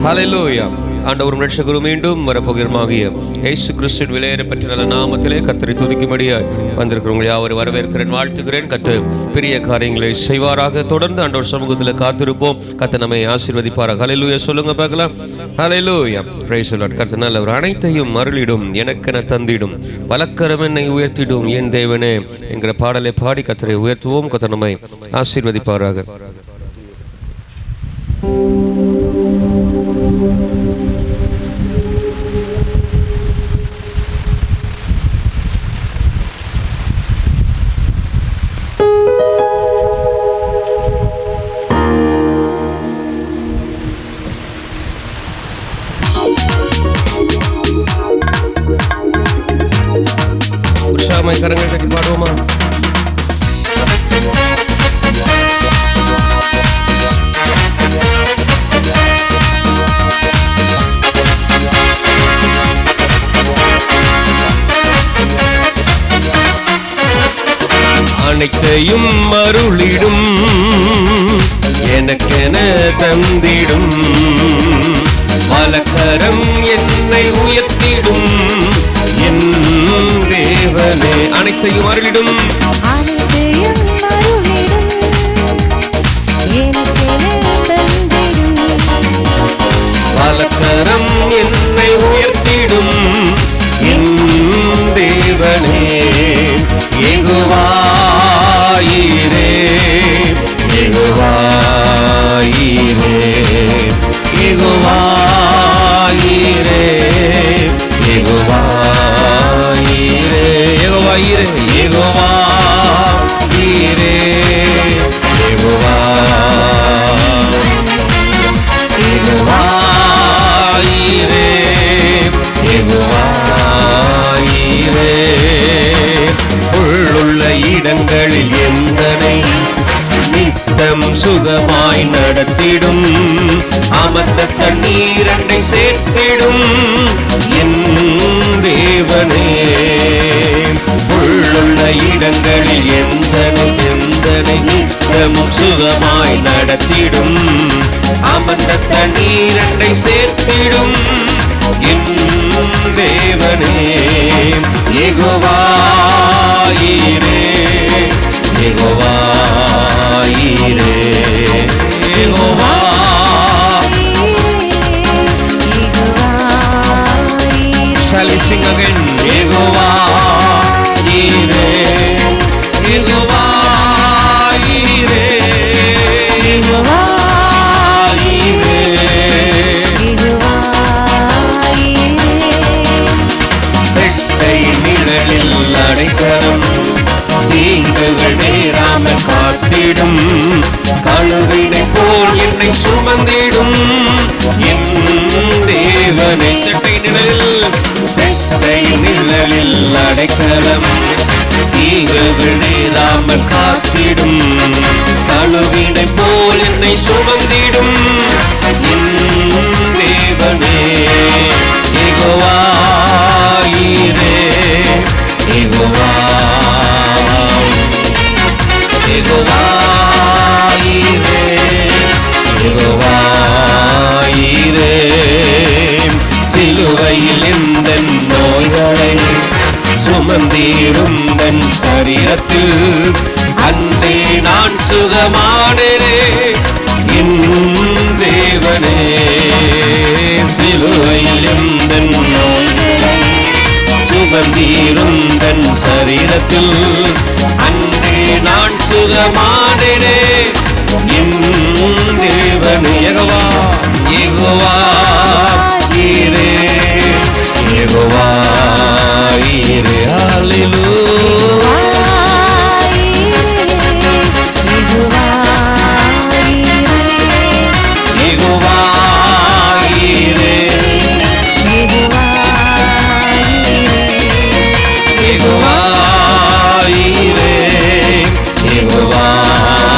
ஹல்லேலூயா. ஆண்டவரும் இரட்சகரும் மீண்டும் வரப்போகிறமாகிய இயேசு கிறிஸ்துவின் விலையேறப்பட்ட நல்ல நாமத்திலே கர்த்தரை துதிக்கும்படியாய் வந்திருக்கிறவங்க யாவரும் வரவேற்கிறேன், வாழ்த்துகிறேன். கர்த்தர் பெரிய காரியங்களை செய்வாராக. தொடர்ந்து ஆண்டவர் சமூகத்தில் காத்திருப்போம். கர்த்தர் நம்மை ஆசீர்வதிப்பாராக. ஹல்லேலூயா சொல்லுங்க பார்க்கலாம். ஹல்லேலூயா. Praise the Lord. கர்த்தர் நல்லவர். அனைத்தையும் அருளிடும், எனக்கென தந்திடும், வலக்கரம் என்னை உயர்த்திடும் என் தேவனே என்கிற பாடலை பாடி கர்த்தரை உயர்த்துவோம். கர்த்தர் நம்மை ஆசீர்வதிப்பாராக. உற்சாகமாய் கரங்களை தட்டி பாடுவோமா? அனைத்தையும் அருளிடும், எனக்கென தந்திடும், வலக்கரம் என்னை உயர்த்திடும் என் தேவனே. அனைத்தையும் அருளிடும், வலக்கரம் என்னை உயர்த்திடும் என் தேவனே. யெகோவாயீரே, யெகோவாயீரே, யெகோவாயீரே, யெகோவாயீரே, யெகோவாயீரே, யெகோவாயீரே, யெகோவாயீரே, யெகோவாயீரே. உள்ளுள்ள இடங்களில் எந்தனை நித்தம் சுகமாய் நடத்திடும், அமர்ந்த தண்ணீரண்டை சேர்த்திடும் என் தேவனே. உள்ளுள்ள இடங்களில் எந்தனை நித்தம் சுகமாய் நடத்திடும், அமர்ந்த தண்ணீரண்டை சேர்த்திடும் என் தேவனே. யெகோவாயீரே, யெகோவாயீரே, Shall we sing again? யெகோவாயீரே, யெகோவாயீரே, யெகோவாயீரே. செட்டையின் நிழலில் அடைக்கலம், தீங்குகள் நேராமல் காத்திடும், கழுவினை போல் என்னை சுமந்திடும் என் தேவனே. செட்டையின் நிழலில் அடைக்கலம், தீங்குகள் நேராமல் காத்திடும், கழுவினை போல் என்னை சுமந்திடும் என் தேவனே. யெகோவாயீரே, யெகோவாயீரே, யெகோவாயீரே. சிலுவையில் இந்த நோய்களை சுமந்தீரும் தன் சரீரத்தில் அன்றே நான் சுகமானேனே என் தேவனே. சிலுவையில் இந்த நோய்களை சுமந்தீரும் தன் சரீரத்தில் அன்றே நான் சுகமானேனே என் தேவனே. யெகோவாயீரே, யெகோவாயீரே. ஹல்லேலூயா. யெகோவாயீரே, யெகோவாயீரே, யெகோவாயீரே, யெகோவாயீரே.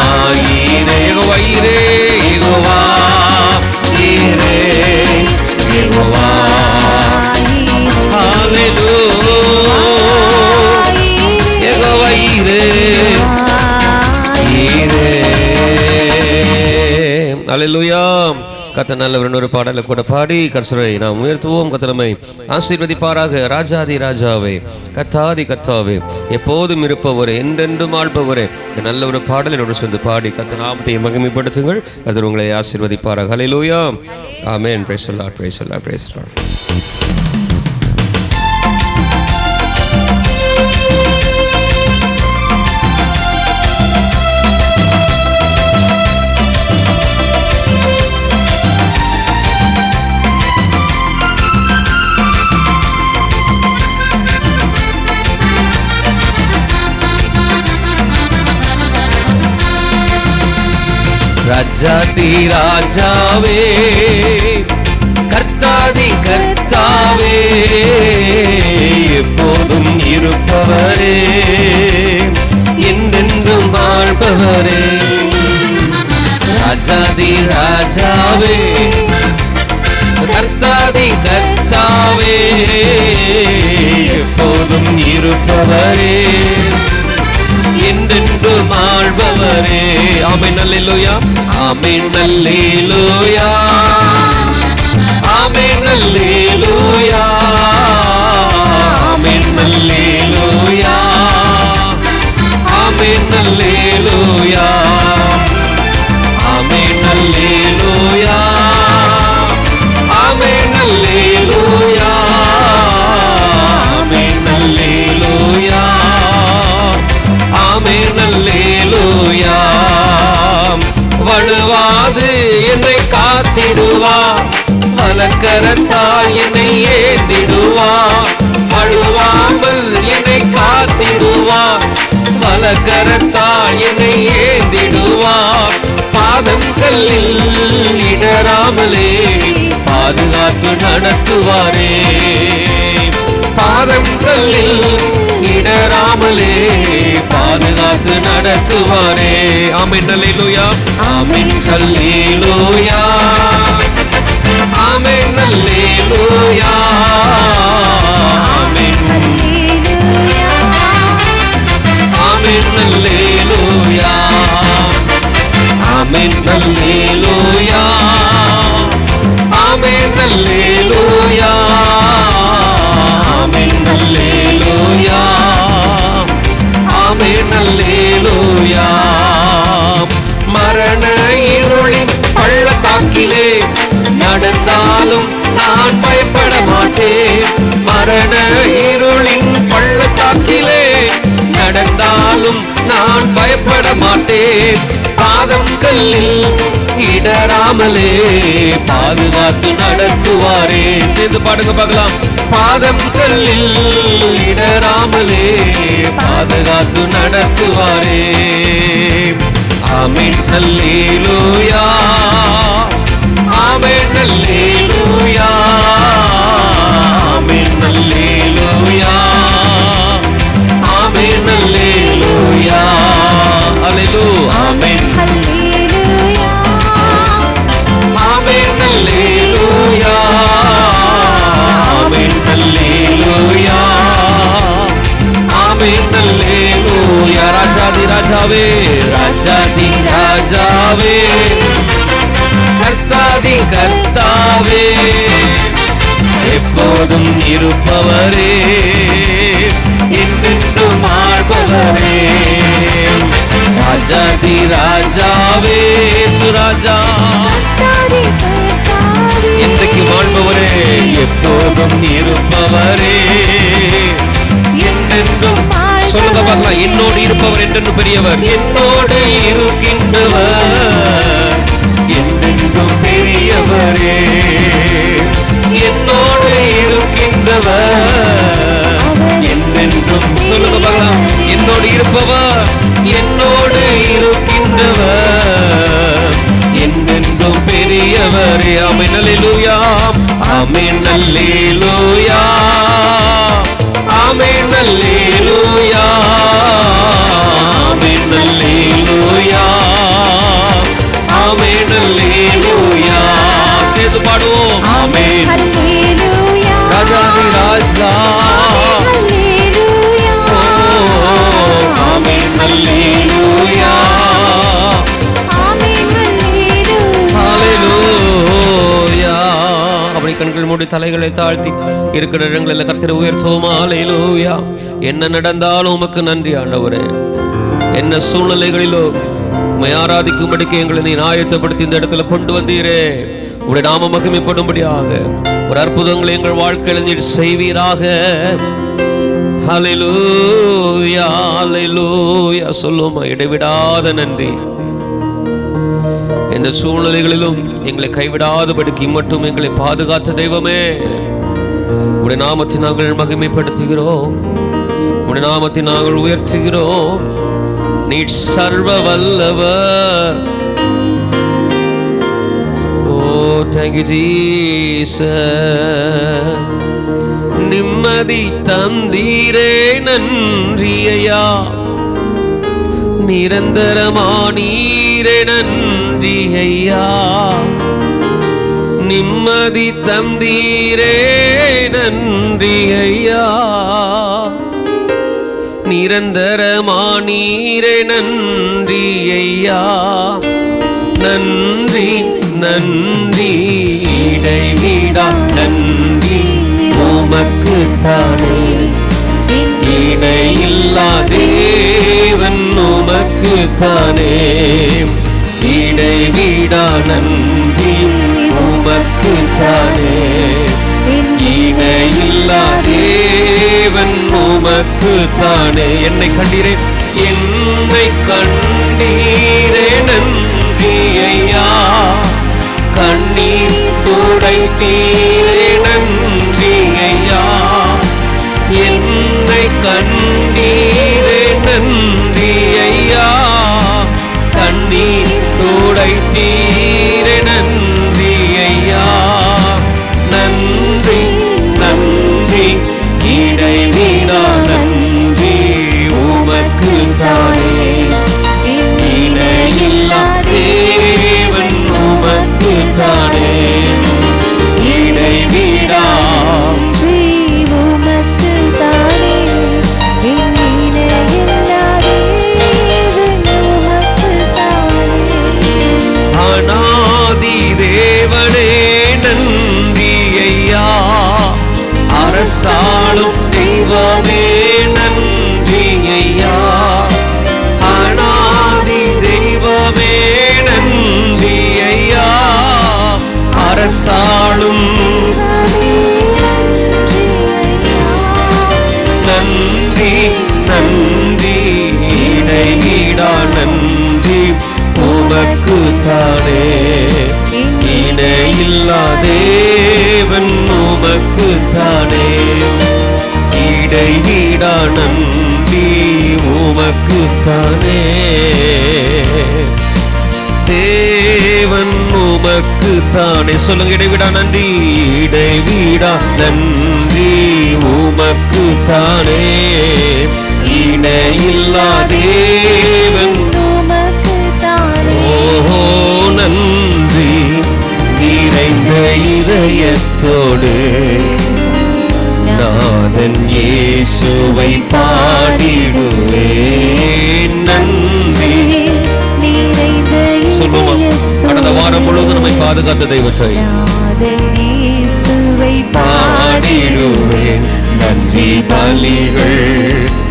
ஹல்லேலூயா. கர்த்தர் நல்லவர். இன்னொரு பாடலை கூட பாடி கர்த்தரை நாம் உயர்த்துவோம். கர்த்தர் நம்மை ஆசீர்வதிப்பாராக. ராஜாதி ராஜாவே, கர்த்தாதி கர்த்தாவே, எப்போதும் இருப்பவரே, என்றென்றும் ஆள்பவரே, நல்ல ஒரு பாடலை என்னோடு சேர்ந்து பாடி கர்த்தர் நாமத்தை மகிமைப்படுத்துங்கள். கர்த்தர் உங்களை ஆசீர்வதிப்பாராக. Hallelujah. Amen. Praise the Lord, praise the Lord, praise the Lord. ராஜாதி ராஜாவே, கர்த்தாதி கர்த்தாவே, எப்போதும் இருப்பவரே, என்றென்றும் வாழ்பவரே. ராஜாதி ராஜாவே, கர்த்தாதி கர்த்தாவே, எப்போதும் இருப்பவரே, என்றென்றும் ஆள்பவரே. ஆமென். அல்லேலூயா. ஆமென். அல்லேலூயா. ஆமென். அல்லேலூயா. ஆமென். அல்லேலூயா. ஆமென். அல்லேலூயா. ஆமென். அல்லேலூயா. ஆமென். அல்லேலூயா. ஆமென். அல்லேலூயா. ஆமென். அல்லேலூயா. வழுவாது என்னை காத்திடுவா, வலக்கரத்தால் என்னை ஏந்திடுவா. வழுவாமல் என்னை காத்திடுவா, வலக்கரத்தால் என்னை ஏந்திடுவா. பாதங்களில் இடராமலே பாதுகாத்து நடத்துவாரே. பாதங்களில் இடராமலே பாதுகாத்து நடத்துவாரே. ஆமென். அல்லேலூயா. ஆமென். அல்லேலூயா. ஆமென். அல்லேலூயா. ஆமென். ஆமென். அல்லேலூயா. ஆமென். அல்லேலூயா. ஆமென். அல்லேலூயா. ஆமென். அல்லேலூயா. ஆமென். அல்லேலூயா. மரண இருளின் பள்ளத்தாக்கிலே நடந்தாலும் நான் பயப்பட மாட்டேன். மரண இருளின் பள்ளத்தாக்கிலே நடந்தாலும் நான் பயப்பட மாட்டேன். பாதம் கல்லில் இடராமலே பாதுகாத்து நடத்துவாரே. சேர்ந்து பாடுங்க பார்க்கலாம். பாதம் கல்லில் இடராமலே பாதுகாத்து நடத்துவாரே. ஆமென். அல்லேலூயா. ஆமென். அல்லேலூயா. ஆமென். அல்லேலூயா. ஆமென். அல்லேலூயா. அல்லேலூயா. ஆமென். ஆமென். அல்லேலூயா. ஆமென். அல்லேலூயா. ஆமென். அல்லேலூயா. ராஜாதி ராஜாவே, ராஜாதி ராஜாவே, கர்த்தாதி கர்த்தாவே, எப்போதும் இருப்பவரே, என்றென்றும் ஆள்பவரே. ராஜாதி ராஜாவே, சுராஜா, என்றைக்கு வாழ்பவரே, எப்போதும் இருப்பவரே, என்றென்றும். சொல்லுங்க பார்க்கலாம். என்னோடு இருப்பவர் என்றென்று பெரியவர். என்னோடு இருக்கின்றவர் என்றென்றும் பெரியவரே. என்னோடு இருக்கின்றவர் என்றென்றும். சொல்லுங்க பார்க்கலாம். என்னோடு இருப்பவர், என்னோடு இருக்கின்றவர் என்றென்றும் பெரியவரே. ஆமென். அல்லேலூயா. ஆமென். அல்லேலூயா. ஆமென். அல்லேலூயா. ஆமென். அல்லேலூயா. ஆமென். அல்லேலூயா. சேர்ந்து பாடுவோம். ஆமென். ராஜாதி ராஜா. ஆமென். அல்லேலூயா. கண்கள் மூடி தலைகளை தாழ்த்தி இருக்கிற இடங்களில் கர்த்தரை உயர்த்துவோமா. ஹல்லேலூயா. என்ன நடந்தாலும் உமக்கு நன்றி ஆண்டவரே. என்ன சூழ்நிலைகளிலோ உம்மை ஆராதிக்கும்படிக்கு எங்களை நீ ஆயத்தப்படுத்தி இந்த இடத்துல கொண்டு வந்தீரே. உடைய நாம மகிமைப்படும்படியாக ஒரு அற்புதங்களை எங்கள் வாழ்க்கையில் நீர் செய்வீராக. ஹல்லேலூயா ஹல்லேலூயா சொல்லுமா. இடைவிடாத நன்றி. எந்த சூழ்நிலைகளிலும் எங்களை கைவிடாதபடிக்கு இம்மட்டும் எங்களை பாதுகாத்த தெய்வமே, உடைய நாமத்தை நாங்கள் மகிமைப்படுத்துகிறோம். உடைய நாமத்தை நாங்கள் உயர்த்துகிறோம். நீர் சர்வ வல்லவர். ஓ thank you Jesus. நிம்மதி தந்தீரே நன்றி ஐயா. நிரந்தரமானீரே நன்றி ஐயா. நிம்மதி தந்தீரே நன்றி ஐயா. நிரந்தரமானீரே நன்றி ஐயா. நன்றி நன்றி இடைவிடா நன்றி உமக்கு தானே. இடையில்லா தேவன் உமக்கு தானே. இடைவிடா நன்றி உமக்கு தானே. இடையில்லா தேவன் உமக்கு தானே. என்னை கண்டீரே என்னை கண்டீரே நன்றி ஐயா. கண்ணீர் துடைத்தீரே நன்றி ஐயா. என்னை கண்டீரே நன்றி ஐயா. கண்ணீர் துடைத்தீரே நன்றி ஐயா. நன்றி நன்றி இடைவிடா நன்றி உமக்கு தானே. இடையில்லா தேவன் உமக்கு தானே. இடைவிடா உமக்கு தானே. இடையில்லா தேவன் உமக்கு தானே. அநாதி தேவனே நன்றி ஐயா. அரசாளும் தெய்வமே நன்றி ஐயா. அநாதி தெய்வமே நன்றி ஐயா. அரசாளும் நன்றி நன்றி இடைவிடா நன்றி உமக்கு தானே. இடையில்லா தேவன் உமக்கு தானே. இடைவிடா நன்றி உமக்கு தானே. தேவன் உமக்கு தானே. சொல்லுங்க இடைவிடா நன்றி. இடைவிடா நன்றி உமக்கு தானே. இடையில்லா தேவன் உமக்கு தானே. ஓஹோ நன்றி நிறைந்த இதயத்தோடு நாதன் இயேசுவை பாடிடுவேன். நன்றி சொல்லுமா. கடந்த வாரம் முழுவதும் நம்மை பாதுகாத்த தெய்வத்தை பாடிடுவேன். நன்றி பலிகள்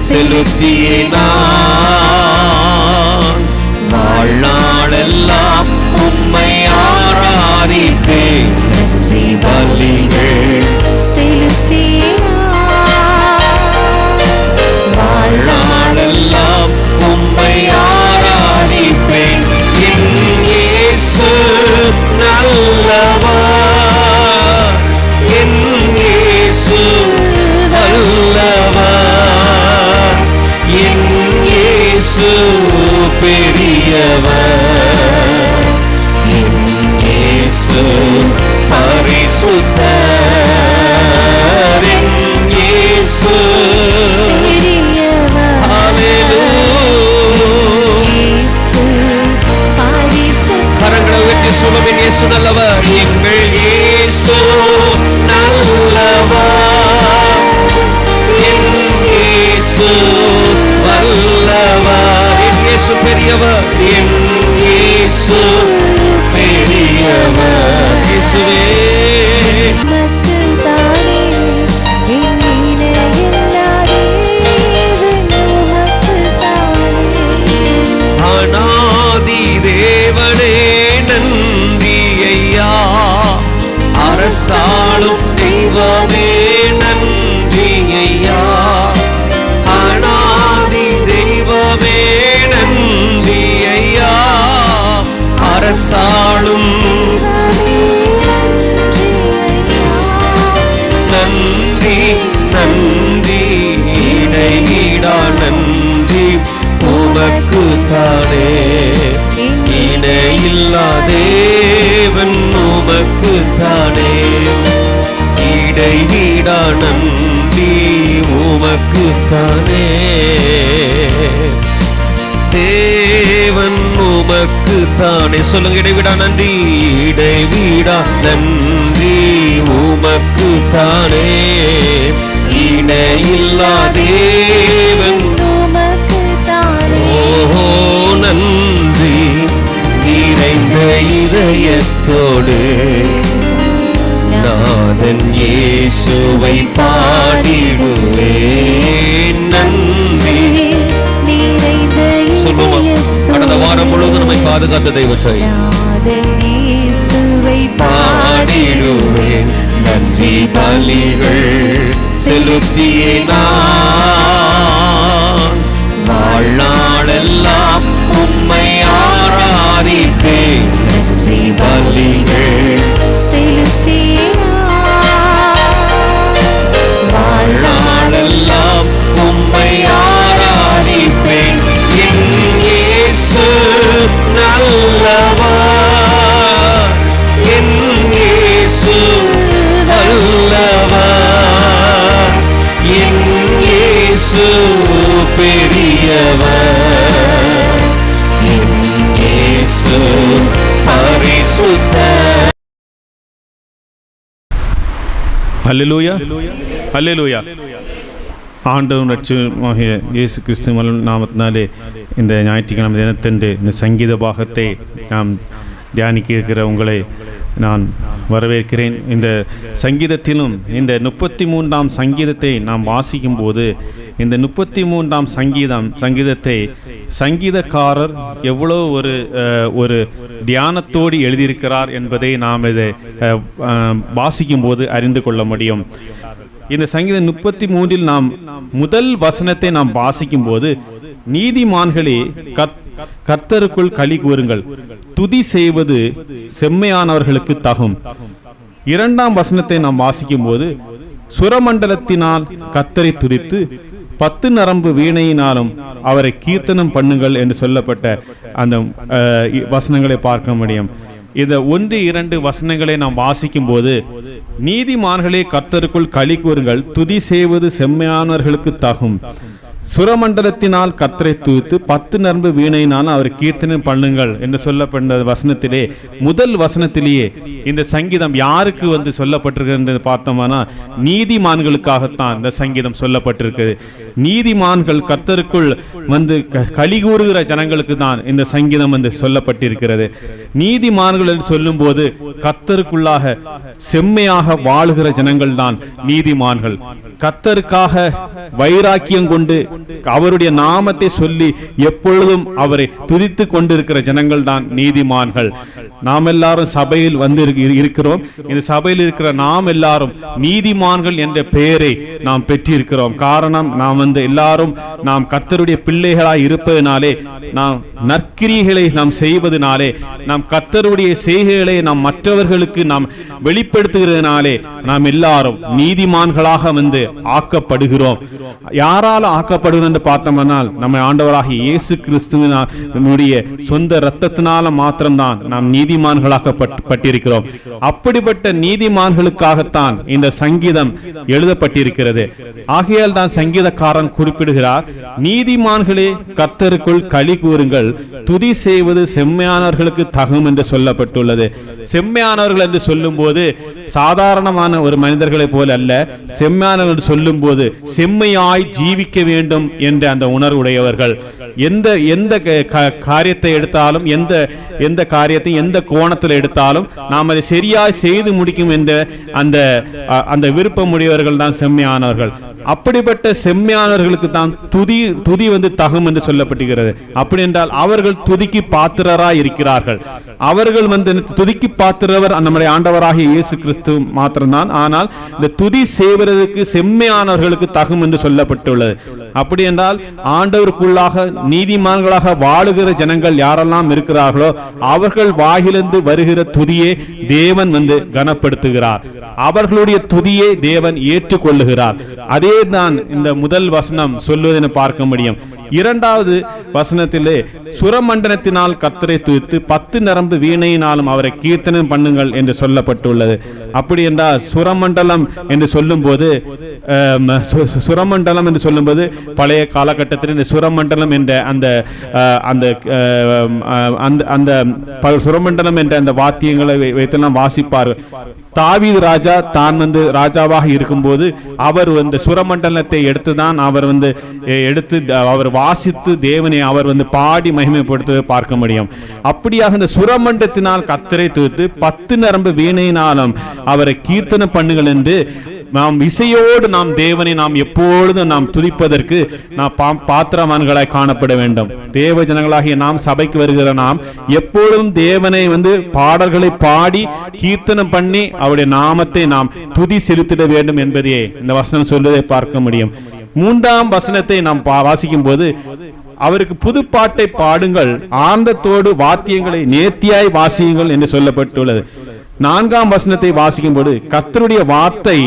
செலுத்தியே நான் வாழ்நாளெல்லாம் உம்மை ஆராதிப்பேன். நன்றி பலிகள் செலுத்தியே வாழ்நாளெல்லாம் உம்மை ஆராதிப்பேன். என் இயேசு நல்லவர். என் இயேசு நல்லவர். என் இயேசு பெரியவர். என் இயேசு பரிசுத்தர். என் இயேசு கரங்களை உயர்த்தி சொல்லுவேன். இயேசு நல்லவர். எங்கள் இயேசு நல்லவர். என் இயேசு வல்லவர். என் இயேசு பெரியவர். என் இயேசு பெரியவர். இயேசுவே அரசாளும் தெய்வமே நன்றி ஐயா, அநாதி தெய்வமே நன்றி ஐயா, அரசாளும் நன்றி நன்றி இடைவீடா நன்றி உமக்கு தானே, இணையில்லா தேவன் உமக்கு தானே, இடைவீடா நன்றி உமக்கு தானே, தேவன் உமக்கு தானே. சொல்லுங்க, இடைவிடா நன்றி, இடைவிடா நன்றி உமக்கு தானே, இணையில்லா தேவன் உமக்கு தானே. ஓஹோ நன்றி நிறைந்த இதயத்தோடு நாதன் இயேசுவை பாடிடுவேன். நன்றி சொல்லுமா, கடந்த வாரம் முழுவதும் நம்மை பாதுகாத்த தெய்வத்தை பாடிடுவேன். நன்றி பலிகள் செலுத்தியே நான் வாழ்நாளெல்லாம் உம்மை ஆராதிப்பேன். நன்றி பலிகள் செலுத்தியே வாழ்நாளெல்லாம் உம்மை ஆராதிப்பேன். நல்லவர் என் இயேசு, நல்லவர் என் இயேசு, பெரியவர் என் இயேசு பரிசுத்தர். அல்லேலூயா, அல்லேலூயா. ஆண்டவரும் ரட்சகருமாகிய இயேசு கிறிஸ்து நாமத்தினாலே இந்த ஞாயிற்றுக்கிழமை தினத்தன்று இந்த சங்கீத பாகத்தை நாம் தியானிக்க இருக்கிற உங்களை நான் வரவேற்கிறேன். இந்த சங்கீதத்திலும் இந்த 33ஆம் சங்கீதத்தை நாம் வாசிக்கும் போது இந்த 33ஆம் சங்கீதத்தை சங்கீதக்காரர் எவ்வளோ ஒரு தியானத்தோடு எழுதியிருக்கிறார் என்பதை நாம் இதை வாசிக்கும் போது அறிந்து கொள்ள முடியும். இந்த சங்கீதம் 33 நாம் முதல் வசனத்தை நாம் வாசிக்கும் போது, நீதிமான்களே கர்த்தருக்குள் களி கூறுங்கள், துதி செய்வது செம்மையானவர்களுக்கு தகும். இரண்டாம் வசனத்தை நாம் வாசிக்கும் போது, சுரமண்டலத்தினால் கர்த்தரை துதித்து 10 நரம்பு வீணையினாலும் அவரை கீர்த்தனம் பண்ணுங்கள் என்று சொல்லப்பட்ட அந்த வசனங்களை பார்க்க முடியும். இந்த 1-2 வசனங்களை நாம் வாசிக்கும் போது, நீதிமான்களே கர்த்தருக்குள் களி கூறுங்கள், துதி செய்வது செம்மையானவர்களுக்கு தகும். சுரமண்டலத்தினால் கர்த்தரை துதித்து 10 நரம்பு வீணையினால் அவர் கீர்த்தனை பண்ணுங்கள் என்று சொல்லப்பட்ட வசனத்திலே முதல் வசனத்திலேயே இந்த சங்கீதம் யாருக்கு சொல்லப்பட்டிருக்கிறது பார்த்தோம்னா, நீதிமான்களுக்காகத்தான் இந்த சங்கீதம் சொல்லப்பட்டிருக்கிறது. நீதிமான்கள் கர்த்தருக்குள் களி கூறுகிற ஜனங்களுக்கு தான் இந்த சங்கீதம் சொல்லப்பட்டிருக்கிறது. நீதிமான்கள் என்று சொல்லும் போது கர்த்தருக்குள்ளாக செம்மையாக வாழுகிற ஜனங்கள் தான் நீதிமான்கள். கர்த்தருக்காக வைராக்கியம் கொண்டு அவருடைய நாமத்தை சொல்லி எப்பொழுதும் அவரை துதித்து கொண்டிருக்கிற ஜனங்கள் தான் நீதிமான்கள். நாம் எல்லாரும் சபையில் இருக்கிறோம். இந்த சபையில் இருக்கிற நாம் எல்லாரும் நீதிமான்கள் என்ற பெயரை நாம் பெற்றிருக்கிறோம். காரணம், நாம் எல்லாரும் நாம் கர்த்தருடைய பிள்ளைகளாய் இருப்பதனாலே, நாம் நற்கிரிகளை நாம் செய்வதனாலே, நாம் கர்த்தருடைய செய்கைகளை நாம் மற்றவர்களுக்கு நாம் வெளிப்படுத்துகிறதுனாலே நாம் எல்லாரும் நீதிமான்களாக ஆக்கப்படுகிறோம். யாரால ஆக்கப்படுகிறோம் என்று பார்த்தோம்னால், நம்ம ஆண்டவராகிய இயேசு கிறிஸ்துவினுடைய சொந்த இரத்தத்தினால மாத்திரம்தான் நாம் நீதிமான்களாக்கப்பட்டிருக்கிறோம். அப்படிப்பட்ட நீதிமான்களுக்காகத்தான் இந்த சங்கீதம் எழுதப்பட்டிருக்கிறது. ஆகையால் தான் சங்கீதக்காரன் குறிப்பிடுகிறார், நீதிமான்களே கர்த்தருக்குள் களி கூறுங்கள், துதி செய்வது செம்மையானவர்களுக்கு தகும் என்று சொல்லப்பட்டுள்ளது. செம்மையானவர்கள் என்று சொல்லும் போது சாதாரணமான ஒரு மனிதர்களை போல அல்ல. செம்மையானவர்கள் என்று சொல்லும் போது செம்மையாய் ஜீவிக்க வேண்டும் என்ற அந்த உணர்வுடையவர்கள். எந்த காரியத்தை எடுத்தாலும், எந்த காரியத்தை எந்த கோணத்தில் எடுத்தாலும் நாம் அதை சரியாய் செய்து முடிக்கும் என்ற அந்த விருப்பமுடையவர்கள் தான் செம்மையானவர்கள். அப்படிப்பட்ட செம்மையானவர்களுக்கு தான் துதி வந்து தகும் என்று சொல்லப்பட்டிருக்கிறது. அப்படி என்றால் அவர்கள் துதிக்கு பாத்திரராய் இருக்கிறார்கள். அவர்கள் வந்து துதிக்கு பாத்திரவர் நம்முடைய ஆண்டவராகிய இயேசு கிறிஸ்து மாத்திரம்தான். ஆனால் இந்த துதி செய்வதற்கு செம்மையானவர்களுக்கு தகும் என்று சொல்லப்பட்டுள்ளது. அப்படி என்றால் ஆண்டவருக்குள்ளாக நீதிமான்களாக வாழுகிற ஜனங்கள் யாரெல்லாம் இருக்கிறார்களோ அவர்கள் வாயிலிருந்து வருகிற துதியை தேவன் வந்து கனப்படுத்துகிறார். அவர்களுடைய துதியை தேவன் ஏற்றுக்கொள்ளுகிறார். அதே தான் இந்த முதல் வசனம் சொல்வதென பார்க்க முடியும். இரண்டாவது வசனத்திலே சுரமண்டலத்தினால் கர்த்தரை துதித்து 10 நரம்பு வீணையினாலும் அவரை கீர்த்தனம் பண்ணுங்கள் என்று சொல்லப்பட்டுள்ளது. அப்படி என்றால் சுரமண்டலம் என்று சொல்லும்போது பழைய காலகட்டத்தில் இந்த சுரமண்டலம் என்ற அந்த சுரமண்டலம் என்ற அந்த வாத்தியங்களை வைத்தெல்லாம் வாசிப்பார்கள். தாவீது ராஜா தான் வந்து ராஜாவாக இருக்கும்போது அவர் வந்து சுரமண்டலத்தை எடுத்துதான் அவர் வந்து அவர் வாசித்து தேவனை அவர் வந்து பாடி மகிமைப்படுத்துவதை பார்க்க முடியும். அப்படியாக இந்த சுரமண்டலத்தினால் கர்த்தரை துதித்து 10 நரம்பு வீணையினாலும் அவரை கீர்த்தனை பண்ணுங்கள் என்று நாம் இசையோடு நாம் தேவனை நாம் எப்பொழுதும் நாம் துதிப்பதற்கு நாம் பாத்திரவான்களாய் காணப்பட வேண்டும். தேவ ஜனங்களாகிய நாம் சபைக்கு வருகிற நாம் எப்பொழுதும் தேவனை வந்து பாடல்களை பாடி கீர்த்தனம் பண்ணி அவருடைய நாமத்தை நாம் துதி செலுத்திட வேண்டும் என்பதையே இந்த வசனம் சொல்வதை பார்க்க முடியும். 3ஆம் வசனத்தை நாம் வாசிக்கும் போது அவருக்கு புது பாட்டை பாடுங்கள், ஆனந்தத்தோடு வாத்தியங்களை நேர்த்தியாய் வாசியுங்கள் என்று சொல்லப்பட்டுள்ளது. 4ஆம் வசனத்தை வாசிக்கும் போது கர்த்தருடைய வார்த்தை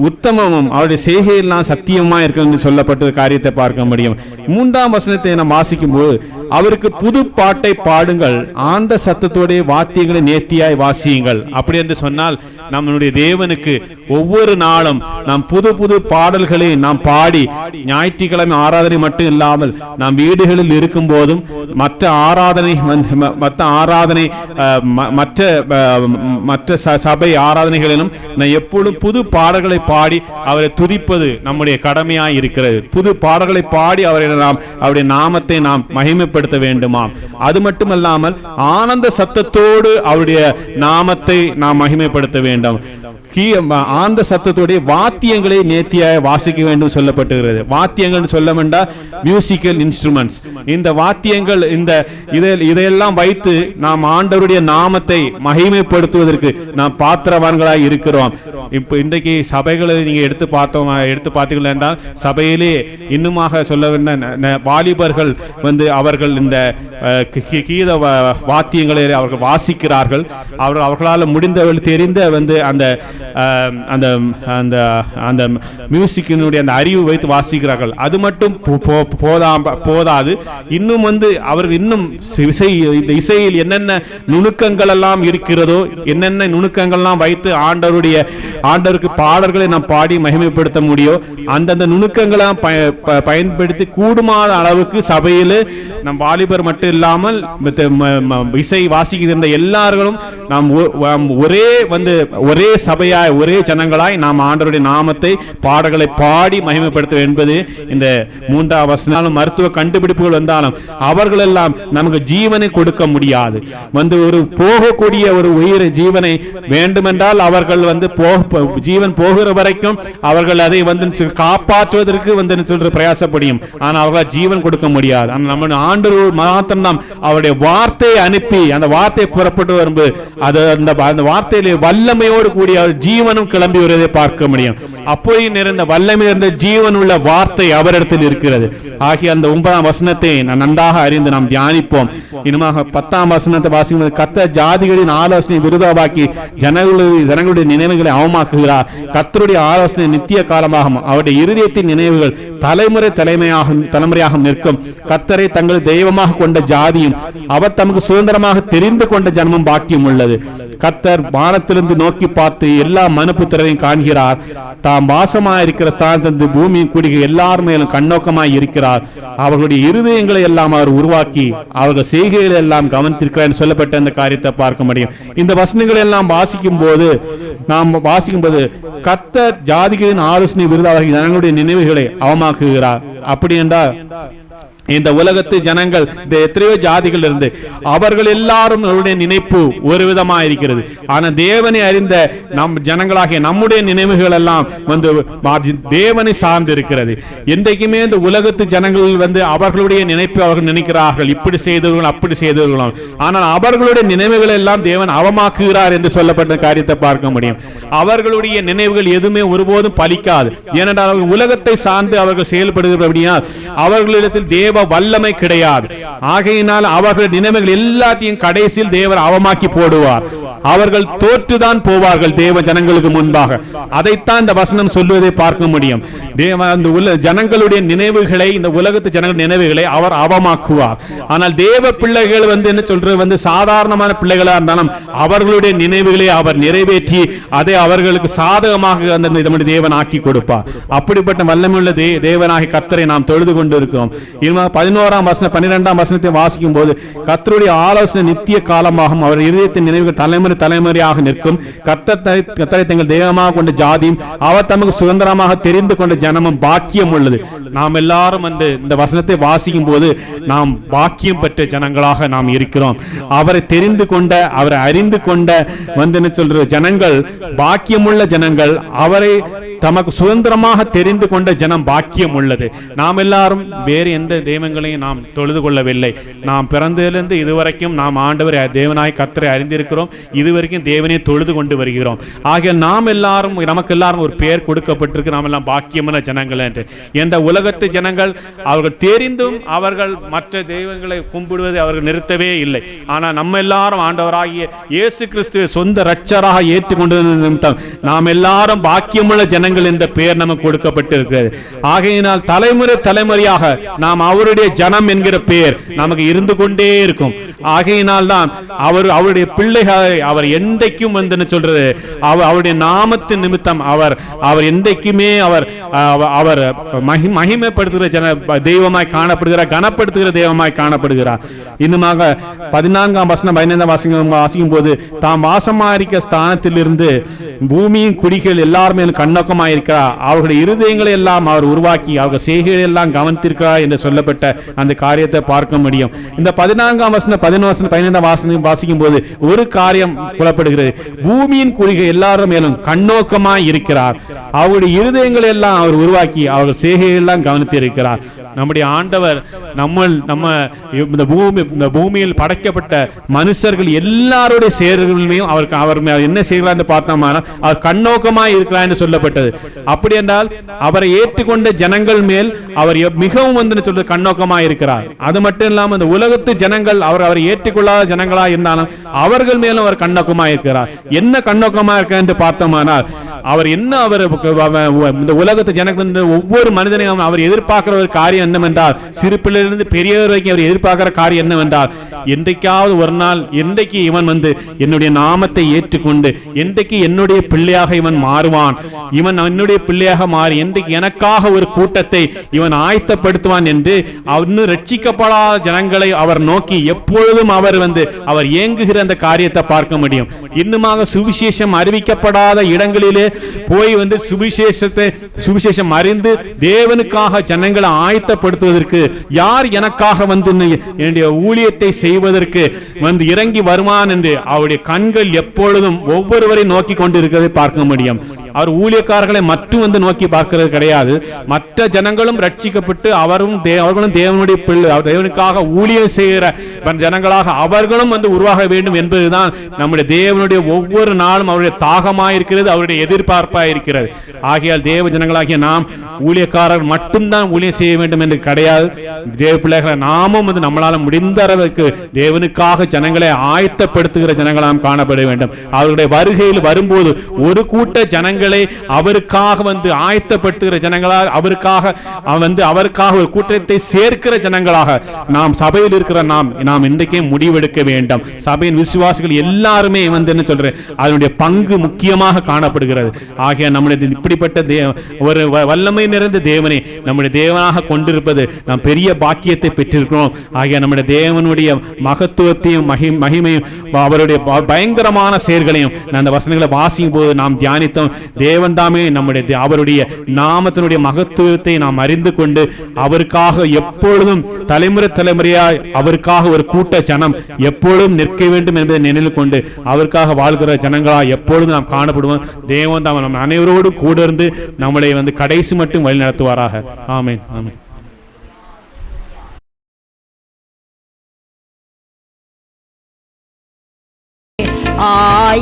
உத்தமமும் அவருடைய செய்கையெல்லாம் சத்தியமா இருக்கு என்று சொல்லப்பட்ட காரியத்தை பார்க்க முடியும். 3ஆம் வசனத்தை நாம் வாசிக்கும் போது அவருக்கு புது பாட்டை பாடுங்கள், ஆந்த சத்தத்தோட வாத்தியங்களை நேர்த்தியாய் வாசியுங்கள். அப்படி என்று சொன்னால் நம்மளுடைய தேவனுக்கு ஒவ்வொரு நாளும் நாம் புது புது பாடல்களை நாம் பாடி ஞாயிற்றுக்கிழமை ஆராதனை மட்டும் இல்லாமல் நாம் வீடுகளில் இருக்கும் போதும் மற்ற சபை ஆராதனைகளிலும் எப்பொழுதும் புது பாடல்களை பாடி அவரை துதிப்பது நம்முடைய கடமையாய் இருக்கிறது. புது பாடல்களை பாடி அவருடைய நாமத்தை நாம் மகிமைப்படுத்த வேண்டுமாம். அது மட்டுமல்லாமல் ஆனந்த சத்தத்தோடு அவருடைய நாமத்தை நாம் மகிமைப்படுத்த வேண்டும். ஆனந்த சத்தத்தோடைய வாத்தியங்களை நேர்த்தியாக வாசிக்க வேண்டும் சொல்லப்பட்டுகிறது. வாத்தியங்கள் சொல்ல வேண்டாம், மியூசிக்கல் இன்ஸ்ட்ருமெண்ட்ஸ். இந்த வாத்தியங்கள் இதையெல்லாம் வைத்து நாம் ஆண்டவருடைய நாமத்தை மகிமைப்படுத்துவதற்கு நாம் பாத்திரவான்களாய் இருக்கிறோம். இப்போ இன்றைக்கு சபைகளை நீங்க எடுத்து பார்த்தீர்கள் என்றால் சபையிலே இன்னுமாக சொல்ல வேண்டிய வாலிபர்கள் வந்து அவர்கள் இந்த கீத வாத்தியங்களை அவர்கள் வாசிக்கிறார்கள். அவர்களால் முடிந்தவர்கள் தெரிந்த வந்து அந்த மியூசிக்கினுடைய அந்த அறிவு வைத்து வாசிக்கிறார்கள். அது மட்டும் போதாது, இன்னும் வந்து அவர்கள் இன்னும் இசையில் என்னென்ன நுணுக்கங்கள் எல்லாம் இருக்கிறதோ, என்னென்ன நுணுக்கங்கள்லாம் வைத்து ஆண்டவருக்கு பாடல்களை நாம் பாடி மகிமைப்படுத்த முடியும். அந்தந்த நுணுக்கங்களை பயன்படுத்தி கூடுமான அளவுக்கு சபையில் நம் வாலிபர் மட்டும் இல்லாமல் இசை வாசிக்கின்ற எல்லார்களும் நாம் ஒரே சபையாய் ஒரே ஜனங்களாய் நாம் ஆண்டவருடைய நாமத்தை பாடல்களை பாடி மகிமைப்படுத்த என்பது இந்த 3ஆம் வசனம். மருத்துவ கண்டுபிடிப்புகள் வந்தாலும் அவர்கள் எல்லாம் நமக்கு ஜீவனை கொடுக்க முடியாது. வந்து ஒரு போகக்கூடிய ஒரு உயிர் ஜீவனை வேண்டுமென்றால் அவர்கள் வந்து ஜீவன் போகிற வரைக்கும் அவர்கள் அதை வந்து காப்பாற்றுவதற்கு வந்து சொல்ற பிரயாசப்படியும், ஆனால் அவர்கள் ஜீவன் கொடுக்க முடியாது. ஆனால் நம்ம ஆண்டவர் மாத்திரம் நாம் அவருடைய வார்த்தையை அனுப்பி அந்த வார்த்தை புறப்பட்டு வரும்போது அந்த வார்த்தையிலே வல்லமையோடு கூடிய ஜீவனும் கிளம்பி வருவதை பார்க்க முடியும். அப்போது நிறைந்த வல்லமை இருந்த ஜீவன் உள்ள வார்த்தை அவரிடத்தில் இருக்கிறது. ஆகிய அந்த 9ஆம் வசனத்தை நன்றாக அறிந்து நாம் தியானிப்போம். இன்னுமாக 10ஆம் வசனத்தை வாசிக்கும் கர்த்தர் ஜாதிகளின் ஆலோசனை விருதாவாக்கி ஜனங்களுடைய நினைவுகளை அவமாக்குகிறார். கர்த்தருடைய ஆலோசனை நித்திய காலமாகும், அவருடைய இருதயத்தின் நினைவுகள் தலைமுறையாக நிற்கும். கர்த்தரை தங்கள் தெய்வமாக கொண்ட ஜாதியும் அவர் தமக்கு சுதந்திரமாக தெரிந்து கொண்ட ஜனமும் பாக்கியம் உள்ளது. கர்த்தர் வானத்திலிருந்து நோக்கி பார்த்து எல்லா மனுபுத்திரரையும் காண்கிறார். தாம் வாசமாய் இருக்கிற ஸ்தானத்திலிருந்து பூமியின் கூடிய எல்லார் மேலும் கண்ணோக்கமாய் இருக்கிறார். அவர்களுடைய இருதயங்களை எல்லாம் அவர் உருவாக்கி அவர்கள் செய்கைகளை எல்லாம் கவனித்திருக்கிறார் சொல்லப்பட்ட அந்த காரியத்தை பார்க்க முடியும். இந்த வசனங்களை எல்லாம் வாசிக்கும் போது கர்த்தர் ஜாதிகளின் ஆலோசனை விருதாவாகி ஜனங்களுடைய நினைவுகளை அவமாக்குகிறார். அப்படி என்றால் இந்த உலகத்து ஜனங்கள், இந்த எத்தனையோ ஜாதிகள் இருந்து அவர்கள் எல்லாரும் நினைப்பு ஒரு விதமா இருக்கிறது. ஆனா தேவனை அறிந்த நம் ஜனங்களாகிய நம்முடைய நினைவுகள் எல்லாம் தேவனை சார்ந்து இருக்கிறது. என்றைக்குமே இந்த உலகத்து ஜனங்கள் அவர்களுடைய நினைப்பு அவர்கள் நினைக்கிறார்கள், இப்படி செய்தவர்கள் அப்படி செய்தவர்களும். ஆனால் அவர்களுடைய நினைவுகள் எல்லாம் தேவன் அவமாக்குகிறார் என்று சொல்லப்பட்ட காரியத்தை பார்க்க முடியும். அவர்களுடைய நினைவுகள் எதுவுமே ஒருபோதும் பலிக்காது. ஏனென்றால் அவர்கள் உலகத்தை சார்ந்து அவர்கள் செயல்படுகிறபடியால் அவர்களிடத்தில் தேவ வல்லமை கிடையாது. ஆகையினால் அவர்கள் நினைவுகள் எல்லாத்தையும் கடைசியில் தேவன் அவமாக்கி போடுவார். அவர்கள் தோற்றுதான் போவார்கள் தேவ ஜனங்களுக்கு முன்பாக. அதைத்தான் இந்த வசனம் சொல்வதை பார்க்க முடியும். ஜனங்களுடைய நினைவுகளை, இந்த உலகத்து ஜனங்கள் நினைவுகளை அவர் அவமாக்குவார். ஆனால் தேவ பிள்ளைகள் என்ன சொல்றது, சாதாரணமான பிள்ளைகளா இருந்தாலும் அவர்களுடைய நினைவுகளை அவர் நிறைவேற்றி அதை அவர்களுக்கு சாதகமாக அந்த தேவன் ஆக்கி கொடுப்பார். அப்படிப்பட்ட வல்லமையுள்ள தேவனாகிய கர்த்தரை நாம் தொழுது கொண்டு இருக்கிறோம். 11ஆம் வசனம் 12ஆம் வசனத்தை வாசிக்கும் போது கர்த்தருடைய ஆலோசனை நித்திய காலமாகும், அவர் இருதயத்தின் நினைவுகள் தலைமுறையாக நிற்கும். கர்த்தரை தங்கள் தெய்வமாக கொண்ட ஜாதியும் அவர் தமக்கு சுதந்திரமாக தெரிந்து கொண்ட ஜனமும் பாக்கியம் உள்ளது. நாம் எல்லாரும் இந்த வசனத்தை வாசிக்கும் போது நாம் பாக்கியம் பெற்ற ஜனங்களாக நாம் இருக்கிறோம். அவரை தெரிந்து கொண்ட, அவரை அறிந்து கொண்ட சொல்ற ஜனங்கள் பாக்கியமுள்ள ஜனங்கள். அவரை தமக்கு சுதந்திரமாக தெரிந்து கொண்ட ஜனம் பாக்கியம் உள்ளது. நாம் எல்லாரும் வேறு எந்த தெய்வங்களையும் நாம் தொழுது கொள்ளவில்லை. நாம் பிறந்ததிலிருந்து இதுவரைக்கும் நாம் ஆண்டவரை தேவனாய் கர்த்தரை அறிந்திருக்கிறோம். இதுவரைக்கும் தேவனை தொழுது கொண்டு வருகிறோம். ஆகிய நாம் எல்லாரும், நமக்கு எல்லாரும் ஒரு பெயர் கொடுக்கப்பட்டிருக்கு, நாம் எல்லாம் பாக்கியமான ஜனங்கள் என்று. என்ற உலகத்து ஜனங்கள் அவர்கள் தெரிந்தும் அவர்கள் மற்ற தெய்வங்களை கும்பிடுவதை அவர்கள் நிறுத்தவே இல்லை. ஆனால் நம்ம எல்லாரும் ஆண்டவராகிய இயேசு கிறிஸ்துவை சொந்த இரட்சகராக ஏற்றுக்கொண்டது நிமித்தம் நாம் எல்லாரும் பாக்கியமுள்ள ஜனங்கள் என்ற பெயர் நமக்கு கொடுக்கப்பட்டிருக்கிறது. ஆகையினால் தலைமுறையாக நாம் அவருடைய ஜனம் என்கிற பெயர் நமக்கு இருந்து கொண்டே இருக்கும். ஆகையினால் தான் அவருடைய பிள்ளைகளை அவர் என்றைக்கும் சொல்றது, அவருடைய நாமத்தின் நிமித்தம் அவர் என்றைக்குமே அவர் மகிமைப்படுத்துகிற தெய்வமாய் காணப்படுகிறார், கனப்படுத்துகிற தெய்வமாய் காணப்படுகிறார். இன்னுமாக 14ஆம் வசனம் 15ஆம் வசனம் வாசிக்கும் போது தாம் வாசமாயிருக்க ஸ்தானத்தில் இருந்து பூமியின் குடிகள் எல்லாருமே கண்ணோக்கமாயிருக்கிறார், அவர்களுடைய இருதயங்களை எல்லாம் அவர் உருவாக்கி அவர்கள் செய்கைகளை எல்லாம் கவனித்திருக்கிறார் என்று சொல்லப்பட்ட அந்த காரியத்தை பார்க்க முடியும். இந்த 14ஆம் வசனம் 15ஆம் வசனம் வாசிக்கும் போது ஒரு காரியம் புலப்படுகிறது. பூமியின் குடிகள் எல்லாரும் மேலும் கண்ணோக்கமாய் இருக்கிறார், அவருடைய இருதயங்களை எல்லாம் அவர் உருவாக்கி அவர்கள் செய்கைகள் எல்லாம் கவனித்திருக்கிறார். நம்முடைய ஆண்டவர் நம்ம இந்த பூமியில் படைக்கப்பட்ட மனுஷர்கள் எல்லாருடைய செயல்களிலும் அவர் என்ன செய்கிறார் என்று பார்த்தோம்னா அவர் கண்ணோக்கமாய் இருக்கிறார் என்று சொல்லப்பட்டது. அப்படி என்றால் அவரை ஏற்றுக்கொண்ட ஜனங்கள் மேல் அவர் மிகவும் சொல்றது கண்ணோக்கமாய் இருக்கிறார். அது மட்டும் இல்லாமல் இந்த உலகத்து ஜனங்கள் அவரை ஏற்றுக்கொள்ளாத ஜனங்களா இருந்தாலும் அவர்கள் மேலும் அவர் கண்ணோக்கமாய் இருக்கிறார். என்ன கண்ணோக்கமாய் இருக்கிறார் என்று பார்த்தோமானால் அவர் என்ன, அவர் இந்த உலகத்து ஜனங்கள் ஒவ்வொரு மனிதனையும் அவர் எதிர்பார்க்கிற ஒரு காரியம் என்னவென்றால், சிறு பிள்ளையிலிருந்து பெரியவர் வரைக்கும் அவர் எதிர்பார்க்கிற காரியம் என்னவென்றால், என்றைக்காவது ஒரு நாள் என்றைக்கு இவன் என்னுடைய நாமத்தை ஏற்றுக்கொண்டு என்றைக்கு என்னுடைய பிள்ளையாக இவன் மாறுவான், இவன் என்னுடைய பிள்ளையாக மாறி என்றைக்கு எனக்காக ஒரு கூட்டத்தை இவன் ஆயத்தப்படுத்துவான் என்று இன்னும் ரட்சிக்கப்படாத ஜனங்களை அவர் நோக்கி எப்பொழுதும் அவர் ஏங்குகிற அந்த காரியத்தை பார்க்க முடியும். இன்னுமாக சுவிசேஷம் அறிவிக்கப்படாத இடங்களிலே போய் சுவிசேஷம் அறிந்து தேவனுக்காக ஜனங்களை ஆயத்தப்படுத்துவதற்கு யார் எனக்காக என்னுடைய ஊழியத்தை செய்வதற்கு இறங்கி வருவான் என்று அவருடைய கண்கள் எப்பொழுதும் ஒவ்வொருவரை நோக்கி கொண்டு இருக்கிறதை பார்க்க முடியும். அவர் ஊழியக்காரர்களை மட்டும் நோக்கி பார்க்கிறது கிடையாது, மற்ற ஜனங்களும் ரட்சிக்கப்பட்டு அவர்களும் தேவனுடைய பிள்ளை, தேவனுக்காக ஊழியம் செய்கிற ஜனங்களாக அவர்களும் உருவாக வேண்டும் என்பதுதான் நம்முடைய தேவனுடைய ஒவ்வொரு நாளும் அவருடைய தாகமாயிருக்கிறது, அவருடைய எதிர்பார்ப்பாயிருக்கிறது. ஆகையால் தேவ ஜனங்களாகிய நாம் ஊழியக்காரர் மட்டும்தான் ஊழியம் செய்ய வேண்டும் என்று கிடையாது. தேவ பிள்ளைகளை நாமும் நம்மளால முடிந்த அளவுக்கு தேவனுக்காக ஜனங்களை ஆயத்தப்படுத்துகிற ஜனங்களாம் காணப்பட வேண்டும். அவருடைய வருகையில் வரும்போது ஒரு கூட்ட ஜனங்களை அவருக்காக ஆயத்தப்படுத்துகிற ஜனங்களாக, அவருக்காக ஒரு கூட்டத்தை சேர்க்கிற ஜனங்களாக நாம் சபையில் இருக்கிற நாம் இன்றைக்கே முடிவெடுக்க வேண்டும். சபையின் விசுவாசிகள் எல்லாருமே அதனுடைய பங்கு முக்கியமாக காணப்படுகிறது. ஆகிய நம்முடைய இப்படிப்பட்ட ஒரு வல்லமை நிறைந்த தேவனை நம்முடைய தேவனாக கொண்டிருப்பது நாம் பெரிய பாக்கியத்தை பெற்றிருக்கிறோம். ஆகிய நம்முடைய தேவனுடைய மகத்துவத்தையும் மகிமையும் அவருடைய பயங்கரமான செயல்களையும் அந்த வசனங்களை வாசிக்கும் போது நாம் தியானித்தோம். தேவன் தாமே நம்முடைய அவருடைய நாமத்தினுடைய மகத்துவத்தை நாம் அறிந்து கொண்டு அவருக்காக எப்பொழுதும் தலைமுறையாய் அவருக்காக ஒரு கூட்ட ஜனம் எப்பொழுதும் நிற்க வேண்டும் என்பதை நினைவில் கொண்டு அவருக்காக வாழ்கிற ஜனங்களா எப்பொழுதும் நாம் காணப்படுவோம். தேவன் தாம் நம் அனைவரோடும் கூட இருந்து நம்மளை கடைசி மட்டும் வழி நடத்துவாராக. ஆமென், ஆமென்.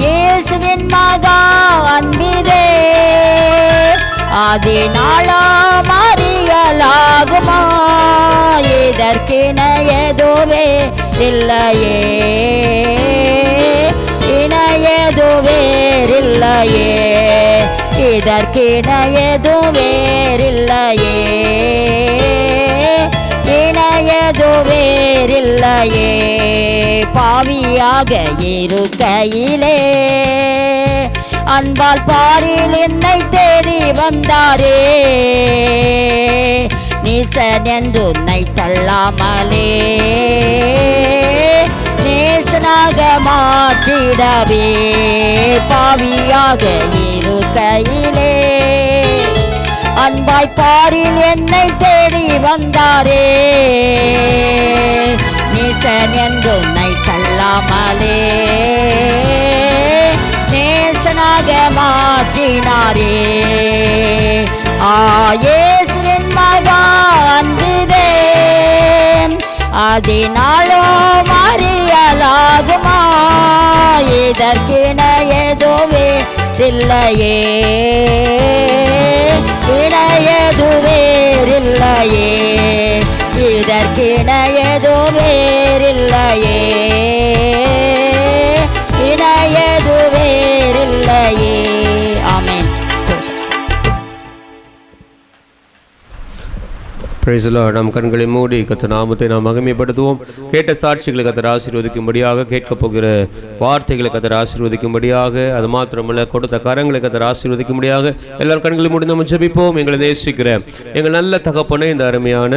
இயேசுவின் மகா அன்பிதே அதனாலோ மறியலாகுமா? இதற்கின எதுவே இல்லையே, இணையதுவேறில்லையே, இதற்கின எதுவேறில்லையே, இணையதுவேறில்லையே. பாவியாக இருக்கையிலே அன்பால் பாரில் என்னை தேடி வந்தாரே, நீசன் என்று உன்னை தள்ளாமலே நேசனாக மாற்றிடவே. பாவியாக இருக்கையிலே அன்பாய் பாரில் என்னை தேடி வந்தாரே, நேசன் என்று உன்னை தள்ளாமலே நேசனாக மாற்றினாரே. இயேசுவின் மகா அன்பிதே அதனாலோ மறியலாகுமா? இதற்கின எதுவே இல்லையே, இணையதுவேறில்லையே, இதற்கின எதுவேறில்லையே, இணையதுவேறில்லையே. ஆமென். Praise the Lord. நம் கண்களை மூடி கர்த்தர் நாமத்தை நாம் மகிமைப்படுத்துவோம். கேட்ட சாட்சிகளை கர்த்தர் ஆசீர்வதிக்கும்படியாக, கேட்கப் போகிற வார்த்தைகளை கர்த்தர் ஆசீர்வதிக்கும்படியாக, அது மாத்திரமல்ல கொடுத்த கரங்களை கர்த்தர் ஆசீர்வதிக்கும்படியாக எல்லாரும் கண்களை மூடி நம்ம ஜெபிப்போம். எங்களை நேசிக்கிற எங்கள் நல்ல தகப்பனே, இந்த அருமையான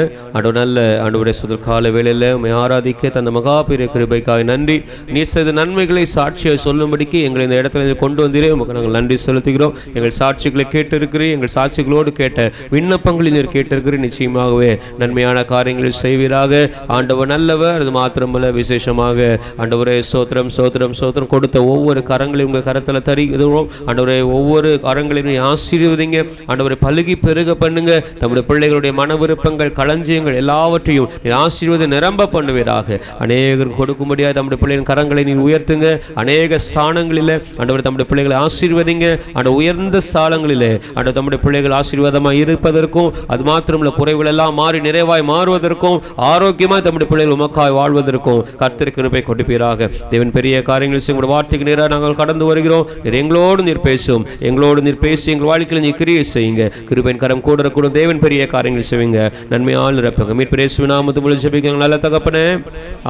நல்ல ஆண்டவருடைய சுதல் கால வேளையில் உம்மை ஆராதிக்க தந்த மகாபெரிய கிருபைக்காக நன்றி. நீ செய்த நன்மைகளை சாட்சியை சொல்லும்படிக்கு எங்களை இந்த இடத்துல கொண்டு வந்தீரே, உமக்கு நாங்கள் நன்றி செலுத்துகிறோம். எங்கள் சாட்சிகளை கேட்டிருக்கிறேன், எங்கள் சாட்சிகளோடு கேட்ட விண்ணப்பங்களை நீர் கேட்டிருக்கிறேன். நிச்சயமாக நன்மையான காரியங்களை செய்வீராக. ஆண்டவர் நல்லவர். அது மாத்திரமல்ல, விசேஷமாக ஆண்டவரே சோத்திரம் சோத்திரம் சோத்திரம் கொடுத்த ஒவ்வொரு கரங்களையும் உங்கள் கரத்தில் தருகிறோம். ஆண்டவரே ஒவ்வொரு கரங்களையும் ஆசீர்வதிங்க. ஆண்டவரை பலுகி பெருக பண்ணுங்க. நம்முடைய பிள்ளைகளுடைய மன விருப்பங்கள் களஞ்சியங்கள் எல்லாவற்றையும் ஆசீர்வதி நிரம்ப பண்ணுவீராக. அநேகருக்கு கொடுக்கும்படியாக நம்முடைய பிள்ளைகளின் கரங்களை நீர் உயர்த்துங்க. அநேக ஸ்தானங்களில் ஆண்டவரை நம்முடைய பிள்ளைகளை ஆசீர்வதிங்க. அந்த உயர்ந்த ஸ்தானங்களிலே ஆண்டவர் நம்முடைய பிள்ளைகள் ஆசீர்வாதமாக இருப்பதற்கும், அது மாத்திரமல்ல குறைவுகள் எல்லாம் மாறி நிறைவாய் மாறுவதற்கும், ஆரோக்கியமாய் நம்முடைய பிள்ளைகள் உமக்காய் வாழ்வதற்கும் கர்த்தர் கிருபை கொடுப்பீராக. தேவன் பெரிய காரியங்கள் செய்யும் வார்த்தைக்கு நேராக நாங்கள் கடந்து வருகிறோம். எங்களோடு நீர் பேசும், எங்களோடு நீர் பேசி எங்கள் வாழ்க்கையில் நீர் கிரியை செய்யுங்க. கிருபையின் கரம் கூட தேவன் பெரிய காரியங்கள் செய்வீங்க. நன்மையால் நிரப்புங்க. மீட்பு இயேசுவின் நாமத்தில் மூலம் ஜெபிக்கிறோம் நல்ல தகப்பனே.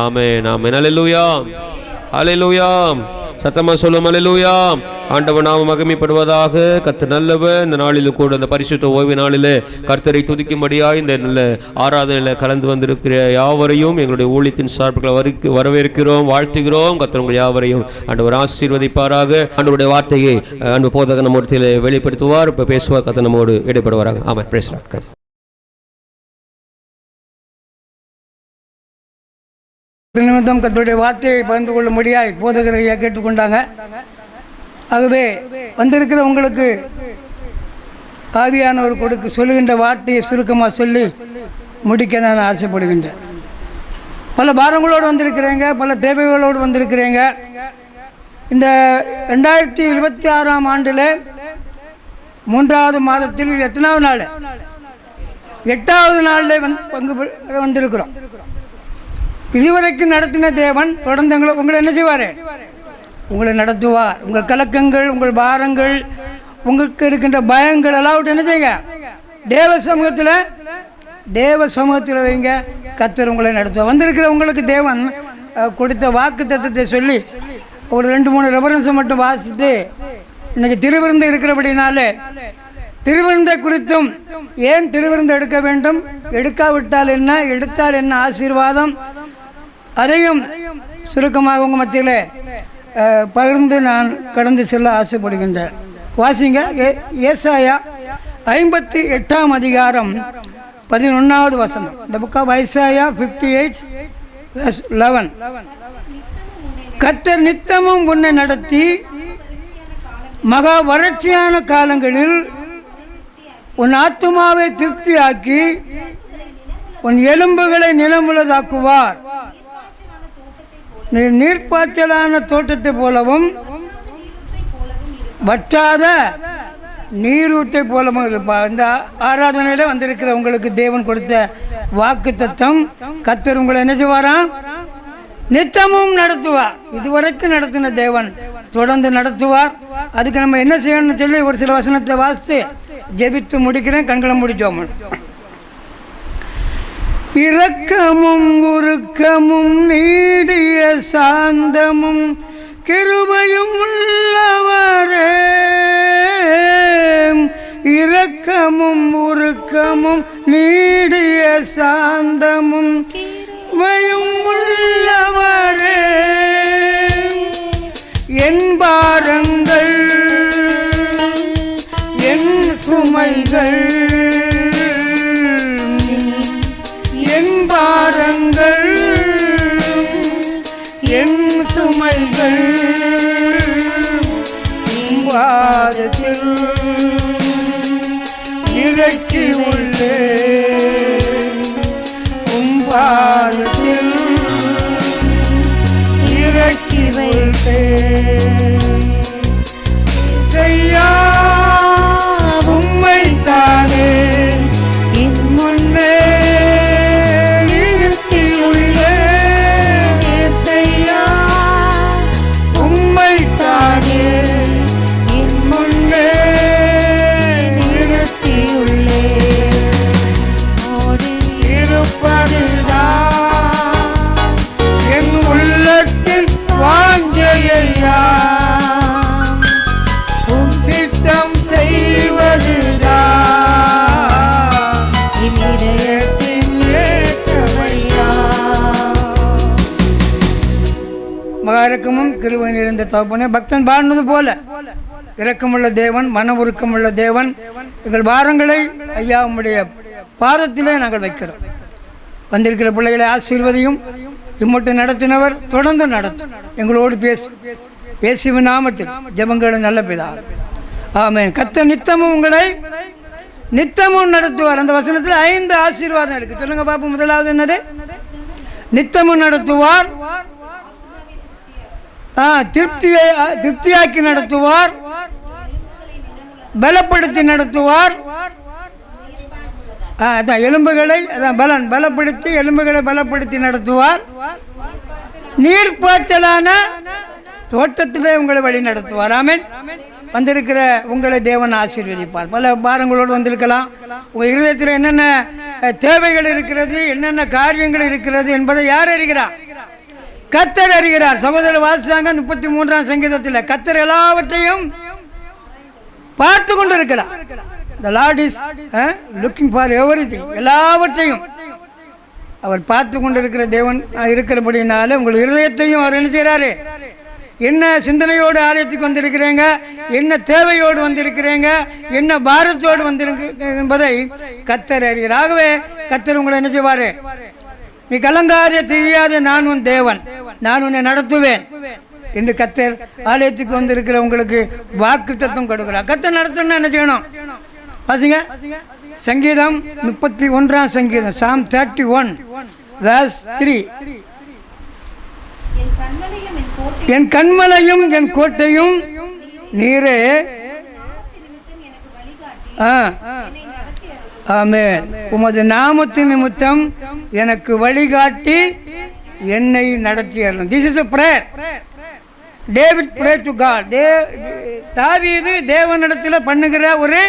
ஆமென், ஆமென். அல்லேலூயா, அல்லேலூயா. சத்தமா சொல்லும் அல்லேலூயா. ஆண்டவர் நாம மகிமைப்படுவதாக. கர்த்தர் நல்லவர். இந்த நாளில் கூட இந்த பரிசுத்த ஓய்வு நாளிலே கர்த்தரை துதிக்கும்படியாக இந்த நல்ல ஆராதனையில் கலந்து வந்திருக்கிற யாவரையும் எங்களுடைய ஊழியத்தின் சார்புகளை வரவேற்கிறோம், வாழ்த்துகிறோம். கர்த்தர் உங்கள் யாவரையும் ஆண்டவர் ஆசீர்வதிப்பாராக. ஆண்டவருடைய வார்த்தையை அன்பு போதக நம்மூர்த்தியில் வெளிப்படுத்துவார். இப்போ பேசுவார். கர்த்தர் நம்மோடு இடைப்படுவாராக. ஆமாம், பேசலாம். நிமித்தம் கர்த்தருடைய வார்த்தையை பகிர்ந்து கொள்ள முடியாது போதகரையா கேட்டுக்கொண்டாங்க. ஆகவே வந்திருக்கிற உங்களுக்கு ஆவியானவர் சொல்லுகின்ற வார்த்தையை சுருக்கமாக சொல்லி முடிக்க நான் ஆசைப்படுகின்றேன். பல பாரங்களோடு வந்திருக்கிறேங்க, பல தேவைகளோடு வந்திருக்கிறேங்க. இந்த 2026ஆம் ஆண்டில் 3வது மாதத்தில் எத்தனாவது நாள்? 8வது நாளில் வந்திருக்கிறோம். இதுவரைக்கும் நடத்தின தேவன் தொடர்ந்து உங்களை என்ன செய்வார்? உங்களை நடத்துவார். உங்கள் கலக்கங்கள், உங்கள் பாரங்கள், உங்களுக்கு இருக்கின்ற பயங்கள் எல்லாவற்றையும் என்ன செய்யுங்க? தேவ சமூகத்தில் வைங்க. கர்த்தர் உங்களை நடத்துவார். வந்திருக்கிற உங்களுக்கு தேவன் கொடுத்த வாக்கு தத்தத்தை சொல்லி ஒரு 2-3 ரெஃபரன்ஸை மட்டும் வாசிட்டு இன்றைக்கி திருவிருந்து இருக்கிறபடினாலே திருவிருந்தை குறித்தும், ஏன் திருவிருந்து எடுக்க வேண்டும், எடுக்காவிட்டால் என்ன, எடுத்தால் என்ன ஆசீர்வாதம், அதையும் சுருக்கமாக உங்கள் மத்தியில் பகிர்ந்து நான் கடந்து செல்ல ஆசைப்படுகின்றேன். வாசிங்க. ஏசாயா 58 அதிகாரம் 11வது வசனம். The book of Isaiah 58:11. கர்த்தர் நித்தமும் உன்னை நடத்தி மகா வறட்சியான காலங்களில் உன் ஆத்துமாவை திருப்தியாக்கி உன் எலும்புகளை நிலமுள்ளதாக்குவார். நீர்ப்பாய்ச்சலான தோட்டத்தை போலவும் வற்றாத நீரூற்றை போலவும் இருப்பார். இந்த ஆராதனையில் வந்திருக்கிற உங்களுக்கு தேவன் கொடுத்த வாக்கு தத்தம். கர்த்தர் உங்களை என்ன செய்வாராம்? நித்தமும் நடத்துவார். இதுவரைக்கும் நடத்தின தேவன் தொடர்ந்து நடத்துவார். அதுக்கு நம்ம என்ன செய்யணும்னு சொல்லி ஒரு சில வசனத்தை வாசித்து ஜெபித்து முடிக்கிறேன். கண்களை முடிச்சோம். இரக்கமும் உருக்கமும் நீடிய சாந்தமும் கிருபையும் உள்ளவரே, இரக்கமும் உருக்கமும் நீடிய சாந்தமும் கிருபையும் உள்ளவரே, என் பாரங்கள் என் சுமைகள் என் பாரங்கள் என் சுமைகள் வாதத்தில் இறக்கி உள்ளே, வாதத்தில் இறக்கி உள்ளே. செய்யா உம்மை தானே என் முன்னே நிறுத்தியுள்ளே, செய்யா உம்மை தானே என் முன்னே நிறுத்தியுள்ளே. இருப்பதுதான் என் உள்ளத்தில் வாஞ்சையா, சித்தம் செய்வதுதான் இதயத்தின் ஏற்றமையா. மகா இரக்கமும் கிருபை நிறைந்த தகப்பனே, பக்தன் பாடினது போல இரக்கமுள்ள தேவன், மன உருக்கமுள்ள தேவன், எங்கள் பாரங்களை ஐயா உம்முடைய பாதத்திலே நாங்கள் வைக்கிறோம். வந்திருக்கிற பிள்ளைகளை ஆசீர்வதியும். இம்மட்டும் நடத்தினவர் தொடர்ந்து நடத்தும். எங்களோடு பேசும். இயேசுவின் நாமத்தில் ஜெபங்களும் நல்ல பிதாவே, ஆமென். கர்த்தர் நித்தமும் உங்களை நித்தமும் நடத்துவார். அந்த வசனத்தில் 5 ஆசீர்வாதம் இருக்கு. சொல்லுங்க பாப்போம். முதலாவது என்னது? நித்தமும் நடத்துவார், திருப்தியாக்கி நடத்துவார், பலப்படுத்தி நடத்துவார். அதான் எலும்புகளை பலப்படுத்தி எலும்புகளை பலப்படுத்தி நடத்துவார். நீர்ப்பாய்ச்சலான தோட்டத்திலே உங்களை வழி நடத்துவார். ஆமென். வந்திருக்கிற உங்களை தேவன் ஆசீர்வதிப்பார். பல பாரங்களோடு வந்திருக்கலாம். உங்கள் இருதயத்தில் என்னென்ன தேவைகள் இருக்கிறது, என்னென்ன காரியங்கள் இருக்கிறது என்பதை யார் அறிகிறார்? கர்த்தர் அறிகிறார். சகோதரர் வாசிச்சாங்க 33ஆம் சங்கீதத்தில், கர்த்தர் எல்லாவற்றையும் பார்த்து கொண்டு இருக்கிறார். The Lord is looking for everything. எல்லாவற்றையும் அவர் பார்த்து கொண்டிருக்கிற தேவன் இருக்கிறபடினால உங்கள் இருதயத்தையும் அவர் என்ன செய்கிறாரு? என்ன சிந்தனையோடு ஆலயத்துக்கு வந்திருக்கிறீங்க, என்ன தேவையோடு வந்திருக்கிறீங்க, என்ன பாரத்தோடு வந்திருக்கு என்பதை கர்த்தர் அறிகிறார். ஆகவே கர்த்தர் உங்களை என்ன செய்வாரு? நீ கலங்காத தெரியாத நான் உன் தேவன், நான் உன்னை நடத்துவேன் என்று கர்த்தர் ஆலயத்துக்கு வந்திருக்கிற உங்களுக்கு வாக்கு தத்துவம் கொடுக்கிறார். கர்த்தர் நடத்தணும்னா என்ன செய்யணும்? பாசிங்க. சங்கீதம் 31ஆம் சங்கீதம், Psalm 31 verse 3. என் கண்மலையும் என் கோட்டையும் நீரே, ஆமென், உமது நாமத்தின் நிமித்தம் எனக்கு வழிகாட்டி என்னை நடத்தி அருளும். This is a prayer. David prayed to God. தாவீது தேவனிடத்தில் பண்ணுகிற ஒரு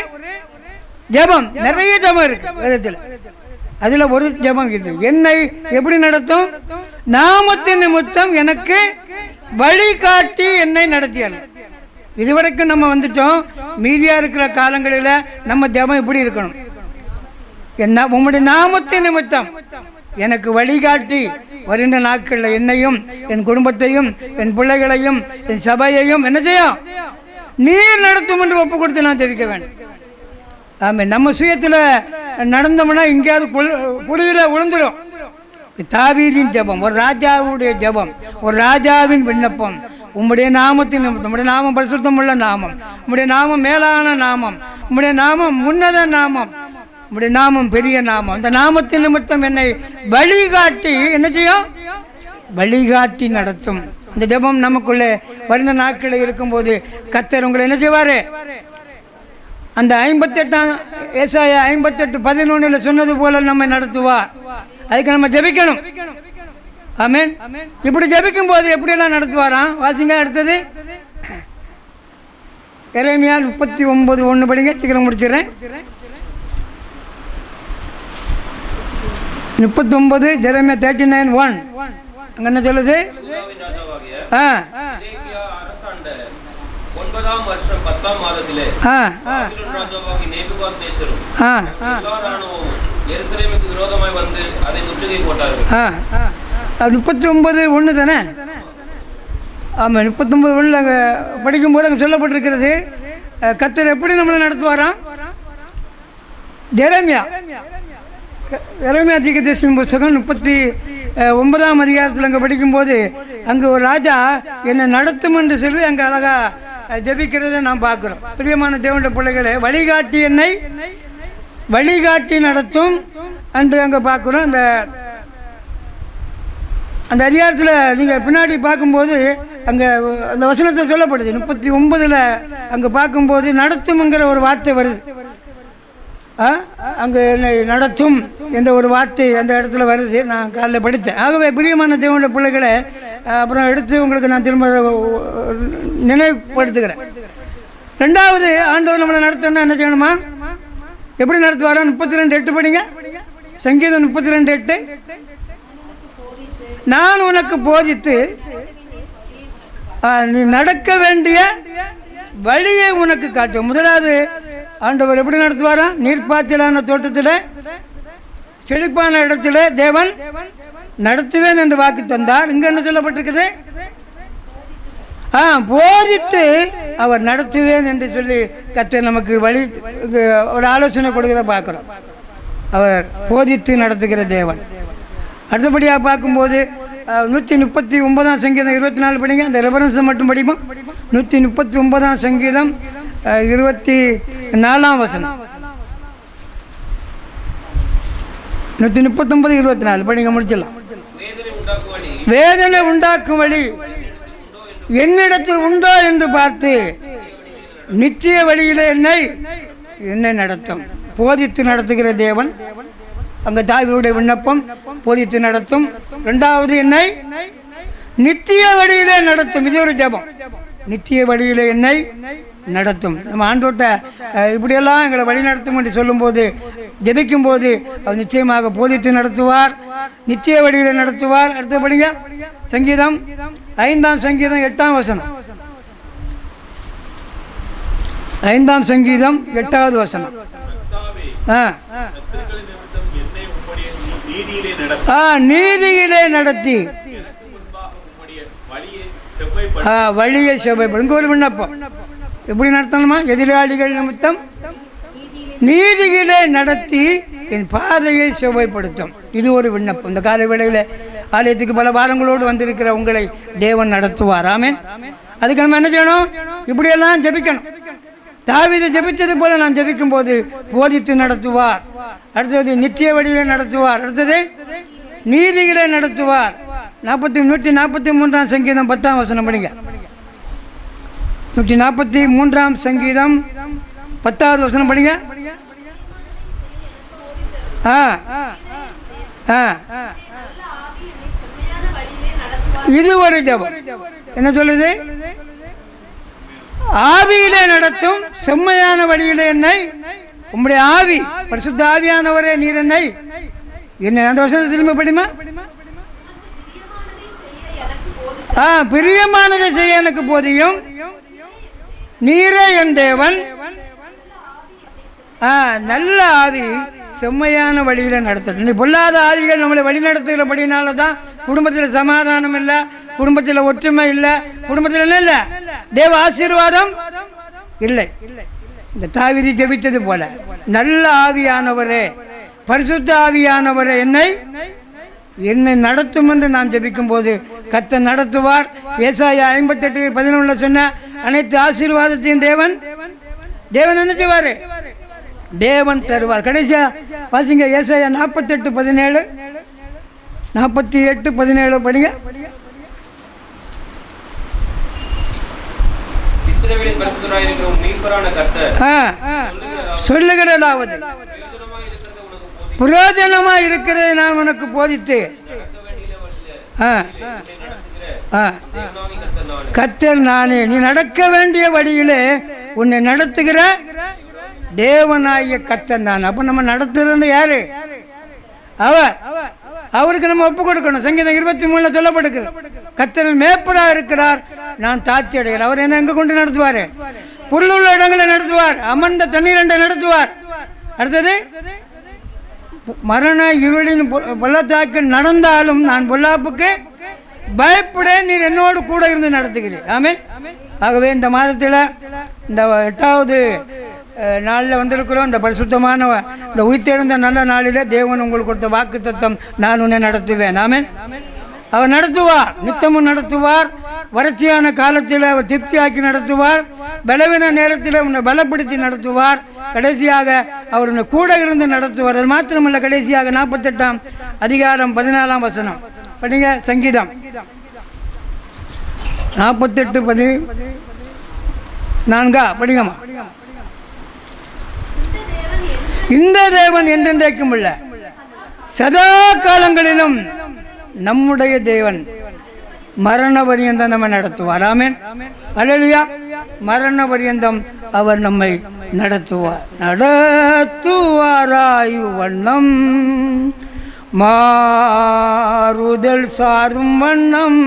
ஜெபம். நிறைய ஜெபம் இருக்கு வேதத்தில். அதுல ஒரு ஜெபம் இது. என்னை எப்படி நடத்தும்? நாமத்தின் நிமித்தம் எனக்கு வழிகாட்டி என்னை நடத்தியார். இதுவரைக்கும் நம்ம வந்துட்டோம். மீதியா இருக்கிற காலங்களில் நம்ம ஜெபம் எப்படி இருக்கணும்? என்ன? உம்முடைய நாமத்தின் நிமித்தம் எனக்கு வழிகாட்டி வருகின்ற நாட்களில் என்னையும் என் குடும்பத்தையும் என் பிள்ளைகளையும் என் சபையையும் என்ன செய்யும்? நீர் நடத்தும் என்று ஒப்பு கொடுத்து நான் ஜெபிக்க வேண்டும். ஆமாம், நம்ம சுயத்தில் நடந்தோம்னா எங்கேயாவது குழியில் விழுந்துடும். தாவீதின் ஜெபம், ஒரு ராஜாவுடைய ஜெபம், ஒரு ராஜாவின் விண்ணப்பம். உம்முடைய நாமத்தின் நிமித்தம், உம்முடைய நாமம் பரிசுத்தமுள்ள நாமம், உம்முடைய நாமம் மேலான நாமம், உம்முடைய நாமம் உன்னத நாமம், உம்முடைய நாமம் பெரிய நாமம். அந்த நாமத்தின் நிமித்தம் என்னை வழிகாட்டி என்ன செய்யும்? வழிகாட்டி நடத்தும். அந்த ஜெபம் நமக்குள்ளே வருந்த நாட்களில் இருக்கும்போது கர்த்தர் உங்களை என்ன செய்வார்? அந்த 58 ஏசாயா 58:11 சொன்னது போல நம்மை நடத்துவார். அதுக்கு நம்ம ஜெபிக்கணும். ஆமென். இப்படி ஜெபிக்கும் போது எப்படியெல்லாம் நடத்துவாராம்? வாசிங்க அடுத்தது. எரேமியா 39:1 படிங்க, சீக்கிரம் முடிச்சிடுறேன். 39, எரேமியா 39:1 அங்கே என்ன சொல்லுது? எருசலேமுக்கு விரோதமாய் வந்து அதை முற்றுகை போட்டார்கள். 39:1 தானே? ஆமாம், 39:1 அங்கே படிக்கும்போது அங்கே சொல்லப்பட்டிருக்கிறது கர்த்தர் எப்படி நம்மளை நடத்துவாராம்? எரேமியா தீர்க்கதரிசியின் புத்தகம் 39ஆம் அதிகாரத்தில் அங்கே படிக்கும்போது அங்கே ஒரு ராஜா என்னை நடத்தும் என்று சொல்லி அங்கே அழகாக ஜெபிக்கிறதை நாம் பார்க்குறோம். பிரியமான தேவனுடைய பிள்ளைகளை, என்னை வழிகாட்டி நடத்தும் என்று அங்கே பார்க்குறோம். அந்த அதிகாரத்தில் நீங்கள் பின்னாடி பார்க்கும்போது அங்கே அந்த வசனத்தை சொல்லப்படுது. 39 அங்கே பார்க்கும்போது நடத்தும்ங்கிற ஒரு வார்த்தை வருது. அங்கே என்னை நடத்தும் என்ற ஒரு வார்த்தை அந்த இடத்துல வருது. நான் காலையில் படித்தேன். ஆகவே பிரியமான தேவனுடைய பிள்ளைகளை அப்புறம் எடுத்து உங்களுக்கு நான் திரும்ப நினைவுபடுத்துகிறேன். ரெண்டாவது, ஆண்டவர் நம்மளை நடத்தணும்னா என்ன செய்யணுமா? எப்படி நடத்துவாரா? 32:8 படிங்க. சங்கீதம் 32:8. நான் உனக்கு போதித்து நீ நடக்க வேண்டிய வழியை உனக்கு காட்டும். முதலாவது ஆண்டவர் எப்படி நடத்துவாரா? நீர்ப்பாய்ச்சலான தோட்டத்தில் செழிப்பான இடத்துல தேவன் நடத்துவேன் என்று வாக்கு தந்தார். இங்க என்ன சொல்லப்பட்டிருக்குது? போதித்து அவர் நடத்துவேன் என்று சொல்லி கர்த்தர் நமக்கு வழி ஒரு ஆலோசனை கொடுக்கிறத பார்க்குறோம். அவர் போதித்து நடத்துகிற தேவன். அடுத்தபடியாக பார்க்கும்போது 139ஆம் சங்கீதம் 24 படிங்க. அந்த ரெஃபரன்ஸை மட்டும் படிப்போம். 139ஆம் சங்கீதம் 24ஆம் வசனம். 139:24 படிங்க, முடிச்சிடலாம். வேதனை உண்டாக்கும் வழி என்னிடத்தில் உண்டோ என்று பார்த்து நித்திய வழியில் என்னை நடத்தும். போதித்து நடத்துகிற தேவன். அங்கே தாவீதுடைய விண்ணப்பம் போதித்து நடத்தும். ரெண்டாவது, என்னை நித்திய வழியிலே நடத்தும். இது ஒரு ஜெபம். நித்திய வழியிலே என்னை நடத்தும். நம்ம ஆண்டோட்ட இப்படியெல்லாம் எங்களை வழி நடத்தும் என்று சொல்லும்போது, ஜெபிக்கும் போது அவர் நிச்சயமாக போதித்து நடத்துவார், நித்திய வழியிலே நடத்துவார். அடுத்தபடிங்க சங்கீதம் 5ஆம் சங்கீதம் 8ஆம் வசனம். 5ஆம் சங்கீதம் 8வது வசனம். நீதியிலே நடத்தி வழியை செவ்வாய்ப்படும். இங்கே ஒரு விண்ணப்பம். எப்படி நடத்தணுமா? எதிராளிகள் நிமித்தம் நீதியிலே நடத்தி என் பாதையை செவ்வாய்ப்படுத்தும். இது ஒரு விண்ணப்பம். இந்த காலை வேளையில் ஆலயத்துக்கு பல வாரங்களோடு வந்திருக்கிற உங்களை தேவன் நடத்துவார். ஆமென். அதுக்கு நம்ம என்ன செய்யணும்? இப்படியெல்லாம் ஜெபிக்கணும். தாவீது ஜெபித்தது போல நான் ஜெபிக்கும் போது போதித்து நடத்துவார். அடுத்தது நித்திய வழியிலே நடத்துவார். அடுத்தது நீதியிலே நடத்துவார். 143ஆம் சங்கீதம் 10ஆம் வசனம் படிங்க. 143ஆம் சங்கீதம் 10வது வசனம் படிங்க. இது ஒரு ஜெபம். என்ன சொல்லுது? ஆவியிலே நடத்தும் செம்மையான வழியிலே என்னை உம்முடைய ஆவி பரிசுத்த ஆவியானவரே நீர் என்னை என்ன அந்த வசனத்தை திரும்ப படிமா? பிரியமானதை செய்ய எனக்கு போதியும் நீரே என் தேவன். நல்ல ஆவி செம்மையான வழியில் நடத்தட்டும். நீ பொல்லாத ஆவிகள் நம்மளை வழி நடத்துகிறபடினால தான் குடும்பத்தில் சமாதானம் இல்லை, குடும்பத்தில் ஒற்றுமை இல்லை, குடும்பத்தில் என்ன இல்லை? தேவ ஆசீர்வாதம் இல்லை. இந்த தாவீது ஜெபித்தது போல, நல்ல ஆவியானவரே, பரிசுத்த ஆவியானவரே என்னை நடத்தும் என்று நாம் ஜெபிக்கும் போது கர்த்தர் நடத்துவார். ஏசாயா 58:11 சொன்ன அனைத்து ஆசீர்வாதத்தையும் தேவன் என்ன செய்வார்? தேவன் தருவார். கடைசியா வாசிங்க, ஏசாயா 48:17, 48:17 படிங்க. சொல்லுகிறதாவது, புரோஜனமாய் இருக்கிறதை நான் உனக்கு போதித்து, கர்த்தர் நானே, நீ நடக்க வேண்டிய வழியிலே உன்னை நடத்துகிற தேவனாகிய கர்த்தர் நான். அப்ப நம்ம நடத்துறது யாரு? அவருக்கு நம்ம ஒப்பு கொடுக்கணும். சங்கீதம் 23 சொல்லப்படுகிறது, கர்த்தர் மேய்ப்பரா இருக்கிறார், நான் தாட்சி அடைகிறேன். அவர் என்ன எங்க கொண்டு நடத்துவார்? புல்லுள்ள இடங்களை நடத்துவார், அமர்ந்த தண்ணீரண்டை நடத்துவார். அடுத்தது, மரண இருளின் பள்ளத்தாக்கில் நடந்தாலும் நான் பொல்லாப்புக்கு பயப்படேன், நீர் என்னோடு கூட இருந்து நடத்துகிறேன். ஆமென். ஆகவே இந்த மாதத்தில் இந்த 8வது நாளில் வந்திருக்கிறோம். இந்த பரிசுத்தமான இந்த உயிர்த்தெழுந்த நல்ல நாளில் தேவன் உங்களுக்கு கொடுத்த வாக்கு தத்தம், நான் உன்னை நடத்துவேன். ஆமென். அவர் நடத்துவார், நித்தமும் நடத்துவார். வறட்சியான காலத்தில் அவர் திருப்தியாக்கி நடத்துவார். பலவீன நேரத்தில் உன்னை பலப்படுத்தி நடத்துவார். கடைசியாக அவர் உன்னை கூட இருந்து நடத்துவார். அது மாத்திரமல்ல, கடைசியாக 48ஆம் அதிகாரம் 14ஆம் வசனம் படிங்க. சங்கீதம் 48:14 படிங்கம்மா. இந்த தேவன் என்றென்றைக்கும் உள்ள சதா காலங்களிலும் நம்முடைய தேவன் மரண பரியந்தம் நம்ம நடத்துவார். ஆமென். அல்லேலூயா. மரண பரியந்தம் அவர் நம்மை நடத்துவார். நடத்துவாராயு வண்ணம் மாறுதல் சாரும் வண்ணம்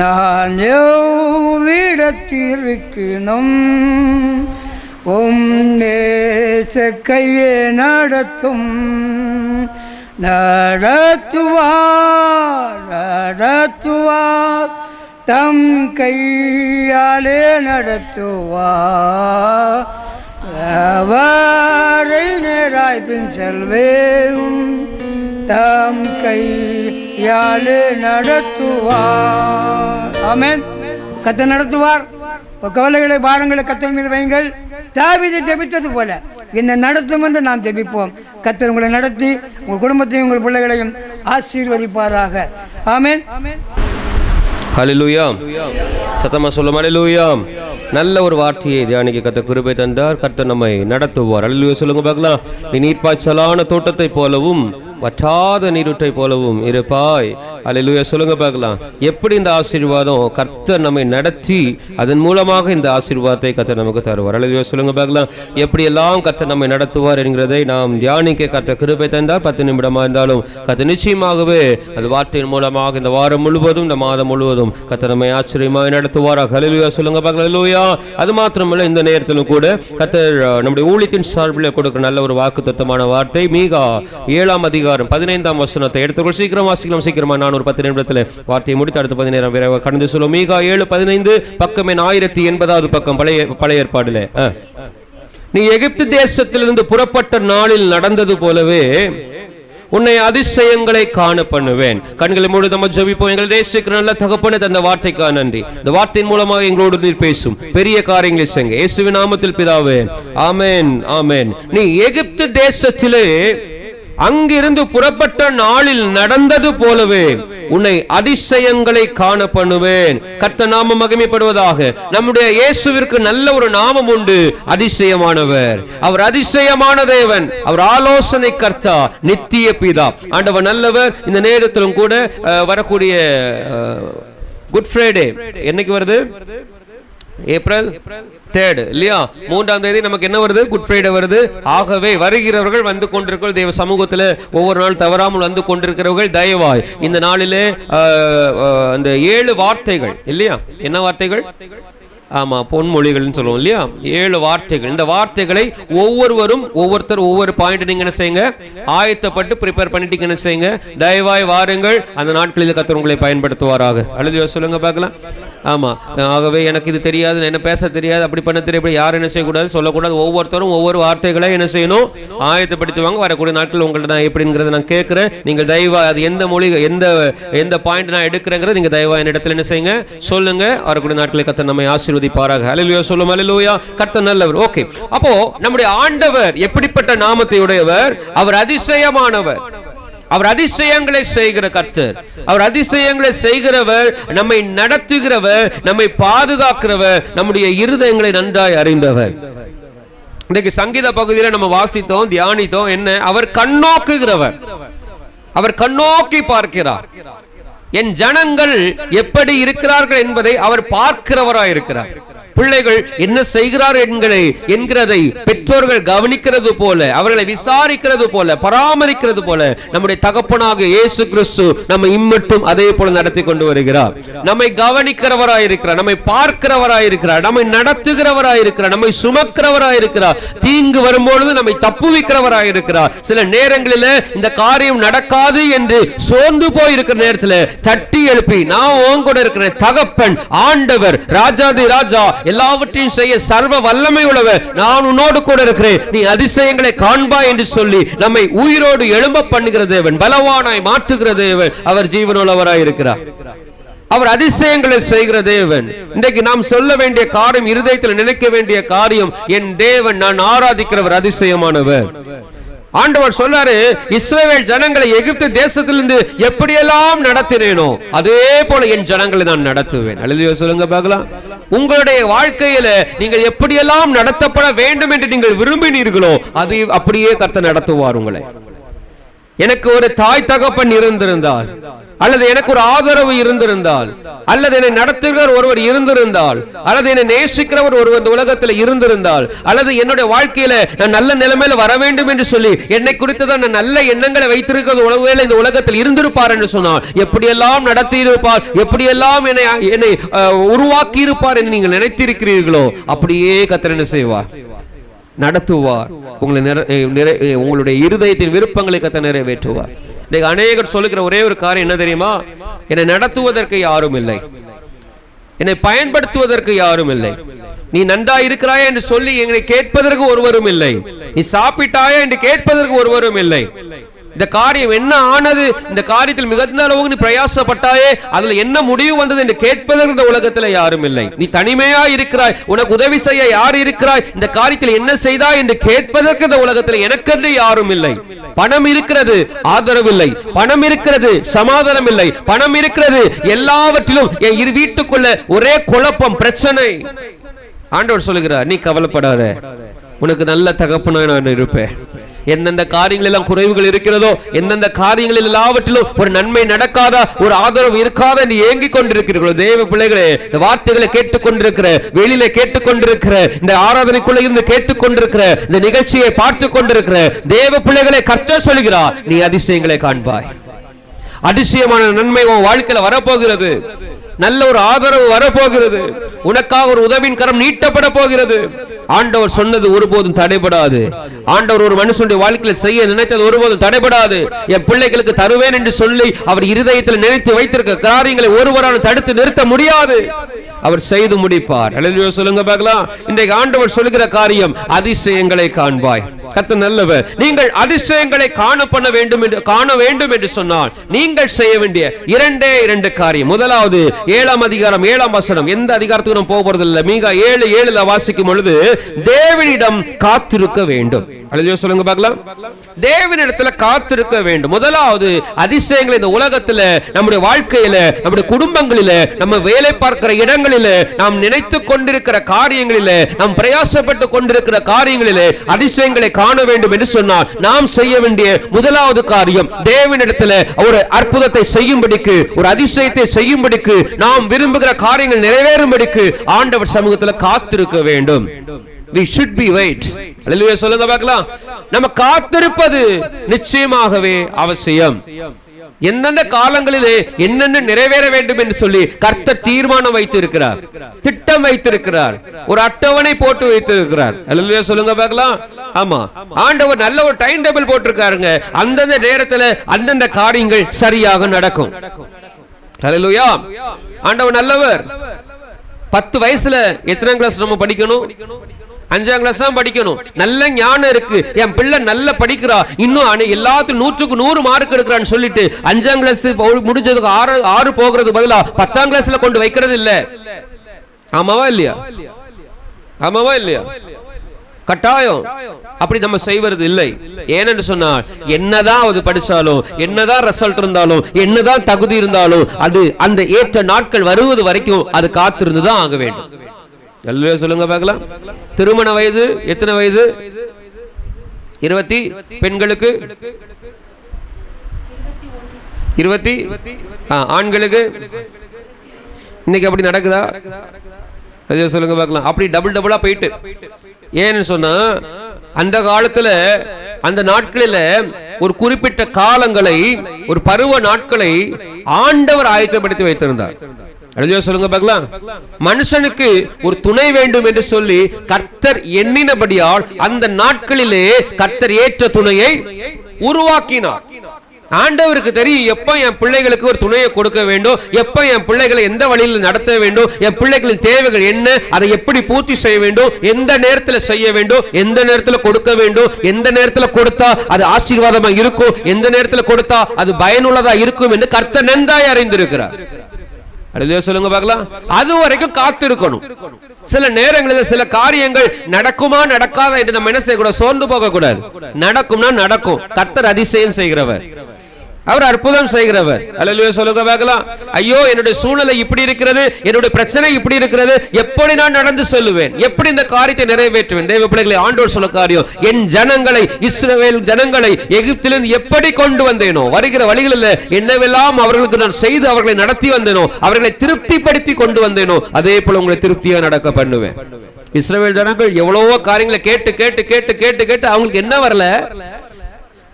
நான் எவ்விடத்திருக்கணும் நேச கையே நடத்தும். நடத்துவார் தம் கையாலே நடத்துவார். அவரை நேராய் பின் செல்வேன், தம் கையாலே நடத்துவார். ஆமென். கர்த்தர் நடத்துவார். கவலைகளை பாரங்களை கர்த்தர் மீது வையுங்கள். தாவீது ஜெபித்தது போல என்னை நடத்தும் என்று நாம் ஜெபிப்போம். கர்த்தர் உங்களை நடத்தி உங்கள் குடும்பத்தையும் உங்கள் பிள்ளைகளையும் ஆசீர்வதிப்பாராக. ஆமென். ஹல்லேலூயா. சத்தமா சொல்லும் ஹல்லேலூயா. நல்ல ஒரு வார்த்தையை தியானிக்க கர்த்தர் கிருபை தந்தார். கர்த்தர் நம்மை நடத்துவார். ஹல்லேலூயா சொல்லுங்க பார்க்கலாம். நீ நீர்ப்பாய்ச்சலான தோட்டத்தை போலவும் வற்றாத நீரூற்றை போலவும் இருப்பாய். அல்லேலூயா சொல்லுங்க பார்க்கலாம். எப்படி இந்த ஆசீர்வாதம் கர்த்தர் நம்மை நடத்தி அதன் மூலமாக இந்த ஆசீர்வாதத்தை கர்த்தர் நமக்கு தருவார். அல்லேலூயா சொல்லுங்க பார்க்கலாம். எப்படி எல்லாம் கர்த்தர் நம்மை நடத்துவார் என்கிறதை நாம் தியானிக்க கர்த்தர் கிருபை தந்தார். 10 நிமிடமாக இருந்தாலும் கர்த்தர் நிச்சயமாகவே அந்த வார்த்தையின் மூலமாக இந்த வாரம் முழுவதும் இந்த மாதம் முழுவதும் கர்த்தர் நம்மை ஆச்சரியமாக நடத்துவாராக. அல்லேலூயா சொல்லுங்க பார்க்கலாம். அல்லேலூயா. அது மாத்திரமல்ல, இந்த நேரத்திலும் கூட கர்த்தர் நம்முடைய ஊழியத்தின் சார்பில் கொடுக்கிற நல்ல ஒரு வாக்குத்தத்தமான வார்த்தை. மீகா 7ஆம் அதிகாரம் 15ஆம் வசனத்தை எடுத்துக்கொள். சீக்கிரம் வாசிக்கலாம். சீக்கிரமா நான் ஒரு 10 நிமிடத்தில் வார்த்தையை முடித்து அடுத்த 10 நேரம் விரைவாக கடந்து சொல்லுவோம். மீகா 7:15 பக்கம் 1080வது பக்கம் பழைய ஏற்பாடுல. நீ எகிப்து தேசத்திலிருந்து புறப்பட்ட நாளில் நடந்தது போலவே உன்னை அதிசயங்களை காண பண்ணுவேன். கண்களை மூடி நம்ம ஜெபிப்போம். எங்கள் தேசத்துக்கு நல்ல தகப்பனே, அந்த வார்த்தைக்காக நன்றி. இந்த வார்த்தையின் மூலமாக எங்களோடு நீர் பேசும் பெரிய காரியங்களை செய்யுங்க. இயேசுவின் நாமத்தில் பிதாவே, ஆமென். ஆமென். நீ எகிப்து தேசத்திலே அங்கிருந்து புறப்பட்ட நாளில் நடந்தது போலவே உன்னை அதிசயங்களை காண பண்ணுவேன். கர்த்தர் நாமம் மகிமைப்படுவதாக. நம்முடைய இயேசுவிற்கு நல்ல ஒரு நாமம் உண்டு, அதிசயமானவர். அவர் அதிசயமான தேவன். அவர் ஆலோசனை கர்த்தா, நித்திய பிதா. ஆண்டவர் நல்லவர். இந்த நேரத்திலும் கூட வரக்கூடிய குட் ஃப்ரைடே என்னைக்கு வருது? ஏப்ரல் 3 இல்லையா? 3ஆம் தேதி நமக்கு என்ன வருது? குட் ஃப்ரைடே வருது. ஆகவே வருகிறவர்கள் வந்து கொண்டிருக்கிற தேவ சமூகத்தில் ஒவ்வொரு நாள் தவறாமல் வந்து கொண்டிருக்கிறவர்கள் தயவாய் இந்த நாளிலே அந்த 7 வார்த்தைகள் இல்லையா? என்ன வார்த்தைகள்? ஆமா, பொன்மொழிகள்னு சொல்லுவோம் இல்லையா, 7 வார்த்தைகள். இந்த வார்த்தைகளை ஒவ்வொருத்தர் ஒவ்வொரு பாயிண்ட் நீங்க என்ன செய்யுங்க, ஆயத்தப்பட்டு ப்ரிப்பேர் பண்ணிட்டு என்ன செய்யுங்க, தயவாய் வாருங்கள், அந்த நாட்களில் கர்த்தர் உங்களை பயன்படுத்துவாராக. அல்லேலூயா சொல்லுங்க பார்க்கலாம். ஆமா, ஆகவே எனக்கு இது தெரியாது, என்ன பேச தெரியாது, அப்படி பண்ண தெரியாது, யாரும் என்ன செய்யக்கூடாது, சொல்லக்கூடாது. ஒவ்வொருத்தரும் ஒவ்வொரு வார்த்தைகளை என்ன செய்யணும், ஆயத்தப்படுத்துவாங்க. வரக்கூடிய நாட்கள் உங்கள்ட்ட நான் எப்படிங்கிறத நான் கேட்கிறேன். நீங்கள் தயவா அது எந்த மொழி எந்த பாயிண்ட் நான் எடுக்கிறேங்கிறத நீங்க தயவா என் இடத்துல என்ன செய்யுங்க, சொல்லுங்க. வரக்கூடிய நாட்களில் கர்த்தர் நம்மை ஆசீர்வதிப்பாராக. அல்லேலூயா சொல்லும். அல்லேலூயா. கர்த்தர் நல்லவர். ஓகே, அப்போ நம்முடைய ஆண்டவர் எப்படிப்பட்ட நாமத்தை உடையவர்? அவர் அதிசயமானவர். அவர் அதிசயங்களை செய்கிற கர்த்தர். அவர் அதிசயங்களை செய்கிறவர், நம்மை நடத்துகிறவர், நம்மை பாதுகாக்கிறவர், நம்முடைய இருதயங்களை நன்றாய் அறிந்தவர். இன்னைக்கு சங்கீத பகுதியில் நம்ம வாசித்தோம், தியானித்தோம். என்ன? அவர் கண்ணோக்குகிறவர். அவர் கண்ணோக்கி பார்க்கிறார். என் ஜனங்கள் எப்படி இருக்கிறார்கள் என்பதை அவர் பார்க்கிறவராயிருக்கிறார். பிள்ளைகள் என்ன செய்கிறார் என்கிறதை பெற்றோர்கள் கவனிக்கிறது போல, அவர்களை விசாரிக்கிறது போல, பராமரிக்கிறது போல நம்முடைய தகப்பனாக இயேசு கிறிஸ்து நம்ம இம்மட்டும் அதே போல நடத்தி கொண்டு வருகிறார். நம்மை கவனிக்கிறவராயிருக்கிறார், நம்மை பார்க்கிறவராயிருக்கிறார், நம்மை நடத்துகிறவராயிருக்கிறார், நம்மை சுமக்கிறவராயிருக்கிறார். தீங்கு வரும்பொழுது நம்மை தப்புவிக்கிறவராயிருக்கிறார். சில நேரங்களில் இந்த காரியம் நடக்காது என்று சோர்ந்து போயிருக்கிற நேரத்தில் தட்டி எழுப்பி, நான் உன் கூட இருக்கிற தகப்பன், ஆண்டவர், ராஜாதி ராஜா, எல்லாவற்றையும் செய்ய சர்வ வல்லமை உள்ளவர், நான் உன்னோடு கூட இருக்கிறேன், நீ அதிசயங்களை காண்பாய் என்று சொல்லி நம்மை உயிரோடு எழும்ப பண்ணுகிற தேவன், பலவானாய் மாற்றுகிற தேவன், அவர் ஜீவனுள்ளவராய் இருக்கிறார். அவர் அதிசயங்களை செய்கிற தேவன். இன்றைக்கு நாம் சொல்ல வேண்டிய காரியம், இருதயத்தில் நினைக்க வேண்டிய காரியம், என் தேவன், நான் ஆராதிக்கிறவர் அதிசயமானவர். ஆண்டவர் சொல்றாரு, இஸ்ரவேல் ஜனங்களை எகிப்து தேசத்திலிருந்து எப்படியெல்லாம் நடத்தினேனோ அதே போல என் ஜனங்களை நான் நடத்துவேன். அல்லேலூயா சொல்லுங்க பார்க்கலாம். உங்களுடைய வாழ்க்கையில நீங்கள் எப்படியெல்லாம் நடத்தப்பட வேண்டும் என்று நீங்கள் விரும்பினீர்களோ அது அப்படியே கர்த்தர் நடத்துவார் உங்களை. எனக்கு ஒரு தாய் தகப்பன் இருந்திருந்தால், அல்லது எனக்கு ஒரு ஆதரவு இருந்திருந்தால், அல்லது என்னை நடத்துகிறவர் ஒருவர் இருந்திருந்தால், அல்லது என்னை நேசிக்கிறவர் ஒருவர் இந்த உலகத்தில் இருந்திருந்தால், அல்லது என்னுடைய வாழ்க்கையில நான் நல்ல நிலைமையில வர வேண்டும் என்று சொல்லி என்னை குறித்துதான் நான் நல்ல எண்ணங்களை வைத்திருக்கிறது ஒருவேளை இந்த உலகத்தில் இருந்திருப்பார் என்று சொன்னால், எப்படியெல்லாம் நடத்தி இருப்பார், எப்படியெல்லாம் என்னை உருவாக்கி இருப்பார் என்று நீங்கள் நினைத்திருக்கிறீர்களோ அப்படியே கர்த்தர் என்ன செய்வார், நடத்துவார். உங்களுடைய இருதயத்தின் விருப்பங்களை கர்த்தர் நிறைவேற்றுவார். அநேகர் சொல்லுகிற ஒரே ஒரு காரியம் என்ன தெரியுமா? என்னை நடத்துவதற்கு யாரும் இல்லை, என்னை பயன்படுத்துவதற்கு யாரும் இல்லை, நீ நன்றா இருக்கிறாயா என்று சொல்லி என்னை கேட்பதற்கு ஒருவரும் இல்லை, நீ சாப்பிட்டாயா என்று கேட்பதற்கு ஒருவரும் இல்லை. இந்த காரியம் என்ன ஆனது, இந்த காரியத்தில் மிகுந்த அளவுக்கு நீ பிரயாசப்பட்டாயே, அதுல என்ன முடிவு வந்தது என்று கேட்பதற்கு இந்த உலகத்தில் யாரும் இல்லை. நீ தனிமையா இருக்கிறாய், உனக்கு உதவி செய்ய யார் இருக்கிறாய், இந்த காரியத்தில் என்ன செய்தாய் என்று கேட்பதற்கு இந்த உலகத்தில் எனக்கென்று யாரும் இல்லை. பணம் இருக்கிறது, ஆதரவு இல்லை. பணம் இருக்கிறது, சமாதானம் இல்லை. பணம் இருக்கிறது, எல்லாவற்றிலும் என் வீட்டுக்குள்ள ஒரே குழப்பம், பிரச்சனை. ஆண்டவர் சொல்லுகிறார், நீ கவலைப்படாத, உனக்கு நல்ல தகப்பனா நான் இருப்பேன். எந்தெந்த காரியங்களில் எல்லாம் குறைவுகள் இருக்கிறதோ, எந்தெந்த காரியங்களில் எல்லாவற்றிலும் ஒரு நன்மை நடக்காதா, ஒரு ஆதரவு இருக்காத என்று ஏங்கிக் கொண்டிருக்கிறீர்களோ, தேவ பிள்ளைகளே, இந்த வார்த்தைகளை கேட்டுக்கொண்டிருக்கிற, வெளியில கேட்டுக்கொண்டிருக்கிற, இந்த ஆராதனைக்குள்ள இருந்து கேட்டுக்கொண்டிருக்கிற, இந்த நிகழ்ச்சியை பார்த்து கொண்டிருக்கிற தேவ பிள்ளைகளை கர்த்தர் சொல்கிறார், நீ அதிசயங்களை காண்பாய். அதிசயமான நன்மை உன் வாழ்க்கையில வரப்போகிறது. நல்ல ஒரு ஆதரவு வரப்போகிறது. உனக்காக ஒரு உதவியின் கரம் நீட்டப்பட போகிறது. ஆண்டவர் சொன்னது ஒருபோதும் தடைபடாது. ஆண்டவர் ஒரு மனுஷனுடைய வாழ்க்கையில் செய்ய நினைத்தது ஒருபோதும் தடைபடாது. என் பிள்ளைகளுக்கு தருவேன் என்று சொல்லி அவர் இருதயத்தில் நினைத்து வைத்திருக்க காரியங்களை ஒருவரால் தடுத்து நிறுத்த முடியாது. அவர் செய்து முடிப்பார். அல்லேலூயா சொல்லுங்க பார்க்கலாம். இன்றைக்கு ஆண்டவர் சொல்லுகிற காரியம், அதிசயங்களை காண்பாய். கர்த்தர் நல்லவர். நீங்கள் அதிசயங்களை காண வேண்டும் என்று சொன்னால் நீங்கள் செய்ய வேண்டிய இரண்டு காரியம். முதலாவது 7ஆம் அதிகாரம் 7ஆம் வசனம். எந்த அதிகாரத்துக்கு நாம் போக போறதில்லை. மீகா 7:7 வாசிக்கும் பொழுது, தேவனிடம் காத்திருக்க வேண்டும். அல்லேலூயா சொல்லுங்க பார்க்கலாம். தேவனிடத்தில் காத்திருக்க வேண்டும். முதலாவது அதிசயங்களை இந்த உலகத்தில், நம்முடைய வாழ்க்கையில, நம்முடைய குடும்பங்களில, நம்ம வேலை பார்க்கிற இடங்களில, நாம் நினைத்துக் கொண்டிருக்கிற காரியங்களில, நாம் பிரயாசப்பட்டு கொண்டிருக்கிற காரியங்களில அதிசயங்களை காண வேண்டும் என்று சொன்னால் நாம் செய்ய வேண்டிய முதலாவது காரியம், தேவனிடத்தில் ஒரு அற்புதத்தை செய்யும்படிக்கு, ஒரு அதிசயத்தை செய்யும்படிக்கு, நாம் விரும்புகிற காரியங்கள் நிறைவேறும்படிக்கு ஆண்டவர் சமூகத்தில் காத்திருக்க வேண்டும். We should be wait. அல்லேலூயா சொல்லுங்க பார்க்கலாம். நம்ம காத்திருப்பது நிச்சயமாகவே அவசியம். எந்தெந்த காலங்களிலே என்னென்ன நிறைவேற வேண்டும் என்று சொல்லி கர்த்தர் தீர்மானம் வைத்திருக்கிறார், திட்டம் வைத்திருக்கிறார், ஒரு அட்டவணை போட்டு வைத்திருக்கிறார். அல்லேலூயா சொல்லுங்க பார்க்கலாம். ஆமா, ஆண்டவர் நல்ல ஒரு டைம் டேபிள் போட்டிருக்காருங்க. அந்தந்த நேரத்துல அந்தந்த காரியங்கள் சரியாக நடக்கும். அல்லேலூயா. ஆண்டவர் நல்லவர். 10 வயசுல எத்தனை கிளாஸ் நம்ம படிக்கணும்? 5ஆம் கிளாஸ் தான் படிக்கணும். நல்ல ஞானம் இருக்கு, என் பிள்ளை நல்ல படிக்கிறா, இன்னும் எல்லாத்துக்கும் 100க்கு 100 மார்க் எடுக்கிறான்னு சொல்லிட்டு 5ஆம் கிளாஸ் முடிஞ்சதுக்கு 6 போகிறது பதிலா 10ஆம் கிளாஸ்ல கொண்டு வைக்கிறது இல்ல. ஆமாவா இல்லையா? ஆமாவா இல்லையா? கட்டாயம் அப்படி நம்ம செய்வது இல்லை. ஏனென்று சொன்னால் என்னதான் அது படிச்சாலும், என்னதான் ரிசல்ட் இருந்தாலும், என்னதான் தகுதி இருந்தாலும், அது அந்த ஏற்ற நாட்கள் வருவது வரைக்கும் அது காத்திருந்துதான் ஆக வேண்டும். அல்லேலூயா சொல்லுங்க பார்க்கலாம். திருமண வயது எத்தனை வயது? 20. பெண்களுக்கு 20. ஆண்களுக்கு இன்னைக்கு அப்படி நடக்குதா? சொல்லுங்க பார்க்கலாம். அப்படி டபுளா போயிட்டு. ஏன்னு சொன்னா அந்த காலத்துல அந்த நாட்களில ஒரு குறிப்பிட்ட காலங்களை, ஒரு பருவ நாட்களை ஆண்டவர் ஆயத்தப்படுத்தி வைத்திருந்தார். சொல்லுங்க பார்க்கலாம். மனுஷனுக்கு ஒரு துணை வேண்டும் என்று சொல்லி கர்த்தர் எண்ணினபடியால் அந்த நாட்களிலே கர்த்தர் ஏற்ற துணையை உருவாக்கினார். ஆண்டவருக்கு தெரியும் எப்ப என் பிள்ளைகளுக்கு ஒரு துணையை கொடுக்க வேண்டும், எப்ப என் பிள்ளைகளை எந்த வழியில் நடத்த வேண்டும், என் பிள்ளைகளின் தேவைகள் என்ன, அதை எப்படி பூர்த்தி செய்ய வேண்டும், எந்த நேரத்தில் செய்ய வேண்டும், எந்த நேரத்தில் கொடுக்க வேண்டும், எந்த நேரத்தில் கொடுத்தா அது ஆசீர்வாதமா இருக்கும், எந்த நேரத்தில் கொடுத்தா அது பயனுள்ளதா இருக்கும் என்று கர்த்தர் நன்றாய் அறிந்திருக்கிறார். சொல்லுங்க பார்க்கலாம். அது வரைக்கும் காத்திருக்கணும். சில நேரங்களில் சில காரியங்கள் நடக்குமா நடக்காதா என்று நம்ம என்ன செய்யக்கூடாது? சோர்ந்து போக கூடாது. நடக்கும்னா நடக்கும். கர்த்தர் அதிசயம் செய்கிறவர், அவர் அற்புதம் செய்கிறவர். அல்லேலூயா சொல்லுங்க பார்க்கலாம். ஐயோ என்னுடைய சூழ்நிலை இப்படி இருக்கிறது, என்னுடைய பிரச்சனை இப்படி இருக்கிறது, எப்படி நான் நடந்து சொல்லுவேன், எப்படி இந்த காரியத்தை நிறைவேற்றுவேன்? தேவ பிள்ளைகளை ஆண்டவர் சொல்ல காரியம், என் ஜனங்களை, இஸ்ரவேல் ஜனங்களை எகிப்திலிருந்து எப்படி கொண்டு வந்தேனோ, வருகிற வழிகளில் என்னவெல்லாம் அவர்களுக்கு நான் செய்து அவர்களை நடத்தி வந்தேனோ, அவர்களை திருப்திப்படுத்தி கொண்டு வந்தேனோ, அதே போல உங்களை திருப்தியா நடக்க பண்ணுவேன். இஸ்ரவேல் ஜனங்கள் எவ்வளவோ காரியங்களை கேட்டு கேட்டு கேட்டு கேட்டு கேட்டு அவங்களுக்கு என்ன வரல?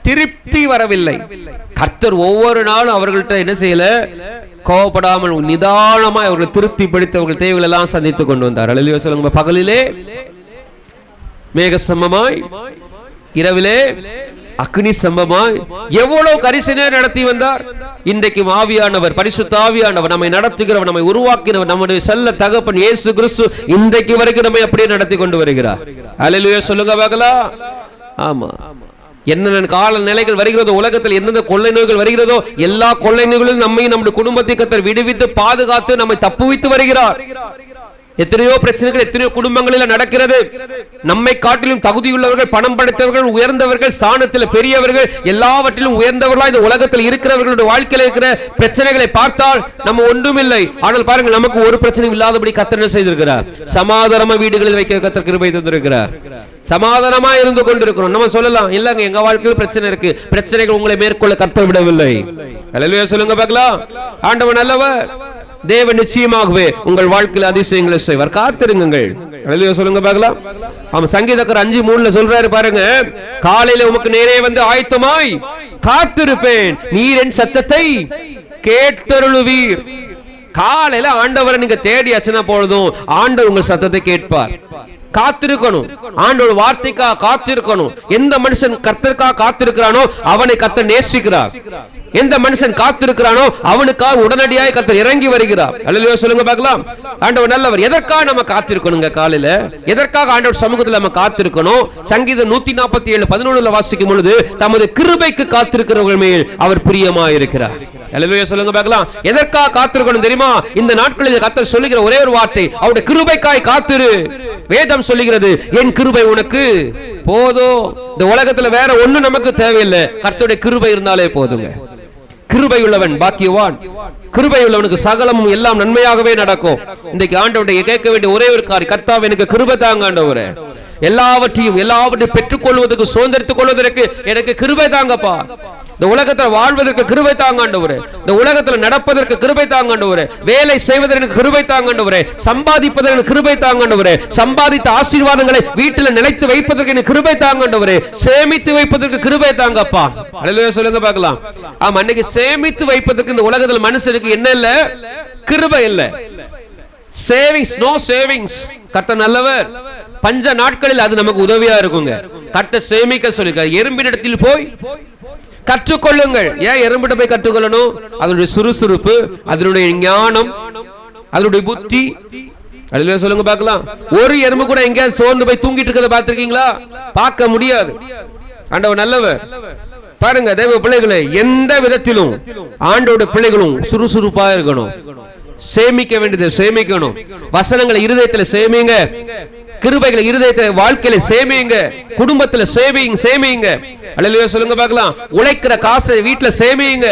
திருப்தி வரவில்லை. கர்த்தர் ஒவ்வொரு நாளும் அவர்கள்ட்ட என்ன செய்யல? கோபப்படாமல் நிதானமாய் அவர்களை திருப்திப்படுத்தி அவர்கள் தேவைகள் எல்லாம் சந்தித்து கொண்டு வந்தார். அல்லேலூயா சொல்லுங்க. பகலிலே மேக சம்பமாய், இரவிலே அக்னி சம்பமாய் எவ்வளவு கரிசனை நடத்தி வந்தார். இன்றைக்கு ஆவியானவர், பரிசுத்த ஆவியானவர், நம்மை நடத்துகிறவர், நம்மை உருவாக்கினவர், நம்முடைய செல்ல தகப்பன் இயேசு கிறிஸ்து இன்றைக்கு வரைக்கும் நம்மை அப்படியே நடத்தி கொண்டு வருகிறார். அல்லேலூயா சொல்லுங்க பார்க்கலாம். ஆமா, என்னென்ன கால நிலைகள் வருகிறதோ, உலகத்தில் எந்தெந்த கொள்ளை நோய்கள் வருகிறதோ, எல்லா கொள்ளை நோய்களும் நம்மை, நம்முடைய குடும்பத்தை கர்த்தர் விடுவித்து பாதுகாத்து நம்மை தப்புவித்து வருகிறார். எத்தனையோ பிரச்சனைகள் எத்தனையோ குடும்பங்களில் நடக்கிறது. நம்மை காட்டிலும் தகுதியுள்ளவர்கள், பணம் படைத்தவர்கள், உயர்ந்தவர்கள், ஸ்தானத்தில் பெரியவர்கள், எல்லாவற்றிலும் உயர்ந்தவர்களா இந்த உலகத்தில் இருக்கிறவர்களுடைய வாழ்க்கையில் இருக்கிற பிரச்சனைகளை பார்த்தால் நம்ம ஒன்றுமில்லை. ஆனால் பாருங்கள், நமக்கு ஒரு பிரச்சனை இல்லாதபடி கர்த்தர் செய்திருக்கிறார். சமாதானமா வீடுகளில் வைக்க கர்த்தர் கிருபை தந்திருக்கிறார். சமாதானமா இருந்து கொண்டிருக்கிறோம். நம்ம சொல்லலாம், இல்லங்க எங்க வாழ்க்கையில் பிரச்சனை இருக்கு, பிரச்சனைகள் உங்களை மேற்கொள்ள கர்த்தர் விடவில்லை. அல்லேலூயா சொல்லுங்க பார்க்கலாம். ஆண்டவர் நல்லவர். தேவன் நிச்சயமாகவே உங்கள் வாழ்க்கையில் அதிசயங்களை செய்வார். காத்திருங்கள். அல்லேலூயா சொல்லுங்க பார்க்கலாம். ஆமா, சங்கீதக்காரர் 5:3 சொல்றாரு பாருங்க, காலையில உமக்கு நேரே வந்து ஆயத்தமாய் காத்திருப்பேன், நீர் என் சத்தத்தை கேட்டருளுவீர். காலையில ஆண்டவரை நீங்க தேடி அச்சனா பொழுதும் ஆண்டவர் உங்கள் சத்தத்தை கேட்பார். காத்திருக்கணும். ஆண்டவர் வார்த்தைக்காக காத்திருக்கணும். எந்த மனுஷன் கர்த்தருக்காக காத்திருக்கிறானோ அவனை கர்த்தர் நேசிக்கிறார். எந்த மனுஷன் காத்திருக்கிறானோ அவனுக்காக உடனடியாக கர்த்தர் இறங்கி வருகிறார். அல்லேலூயா சொல்லுங்க பார்க்கலாம். ஆண்டவர் நல்லவர். எதற்காக நம்ம காத்திருக்கணுங்க? காலையில எதற்காக ஆண்டவர் சமூகத்தில் நம்ம காத்திருக்கணும்? சங்கீதம் 147:11 வாசிக்கும் பொழுது, தமது கிருபைக்கு காத்திருக்கிறவர்கள் மேல் அவர் பிரியமாய் இருக்கிறார். அல்லேலூயா சொல்லுங்க பார்க்கலாம். எதற்காக காத்திருக்கணும் தெரியுமா? இந்த நாட்களில் கர்த்தர் சொல்லுகிற ஒரே ஒரு வார்த்தை, அவருடைய கிருபைக்காய் காத்திரு. வேதம் சொல்லுகிறது, என் கிருபை உனக்கு போதும். இந்த உலகத்துல வேற ஒண்ணு நமக்கு தேவையில்லை, கர்த்தருடைய கிருபை இருந்தாலே போதுங்க. கிருபை உள்ளவன் பாக்கியவான். கிருபை உள்ளவனுக்கு சகலமும் எல்லாம் நன்மையாகவே நடக்கும். இன்றைக்கு ஆண்டவருடைய கேட்க வேண்டிய ஒரே ஒரு காரியம், கர்த்தாவே எனக்கு கிருபை தாங்க ஆண்டவரே, எல்லாவற்றையும் பெற்றுக் கொள்வதற்கு, சுதந்திரித்துக் கொள்வதற்கு எனக்கு கிருபை தாங்கப்பா. இந்த உலகத்துல வாழ்வதற்கு கிருபை தாங்க ஆண்டவரே. இந்த உலகத்துல நடப்பதற்கு கிருபை தாங்க ஆண்டவரே. வேலை செய்வதற்கு கிருபை தாங்க ஆண்டவரே. சம்பாதிப்பதற்கு கிருபை தாங்க ஆண்டவரே. சம்பாதித்த ஆசீர்வாதங்களை வீட்டில் நிலைத்து வைப்பதற்கு கிருபை தாங்க ஆண்டவரே. சேமித்து வைப்பதற்கு கிருபை தாங்கப்பா. அல்லேலூயா சொல்லுங்க பார்க்கலாம். ஆமா, அன்னைக்கு சேமித்து வைப்பதற்கு இந்த உலகத்துல மனுஷனுக்கு என்ன இல்ல? கிருபை இல்ல. Savings, no savings. கர்த்தர் நல்லவர். பஞ்ச நாட்களில் அது நமக்கு உதவியா இருக்குங்க. கர்த்தர் சேமிக்க சொல்லிருக்கார். எறும்பினிடத்தில் போய் கற்றுக்கொள்ளுங்கள். ஏன் எறும்பிட்ட போய் கற்றுக்கொள்ளணும்? அதனுடைய சுறுசுறுப்பு, அதனுடைய ஞானம், அதனுடைய புத்தி. அல்லேலூயா சொல்லுங்க பார்க்கலாம். ஒரு எறும்பு கூட எங்கேயாவது சோர்ந்து போய் தூங்கிட்டு இருக்கிறத பார்த்திருக்கீங்களா? பார்க்க முடியாது. ஆண்டவர் நல்லவர். பாருங்க தேவ பிள்ளைகளே, எந்த விதத்திலும் ஆண்டவருடைய பிள்ளைகளும் சுறுசுறுப்பா இருக்கணும். சேமிக்க வேண்டியதை சேமிக்கணும். வசனங்களை இருதயத்தில் சேமிங்க. கிருபைகளை இருதயத்தை வாழ்க்கையில சேமிங்க. குடும்பத்துல சேமிங்க. அல்லேலூயா சொல்லுங்க பார்க்கலாம். உழைக்கிற காசை வீட்டுல சேமிங்க.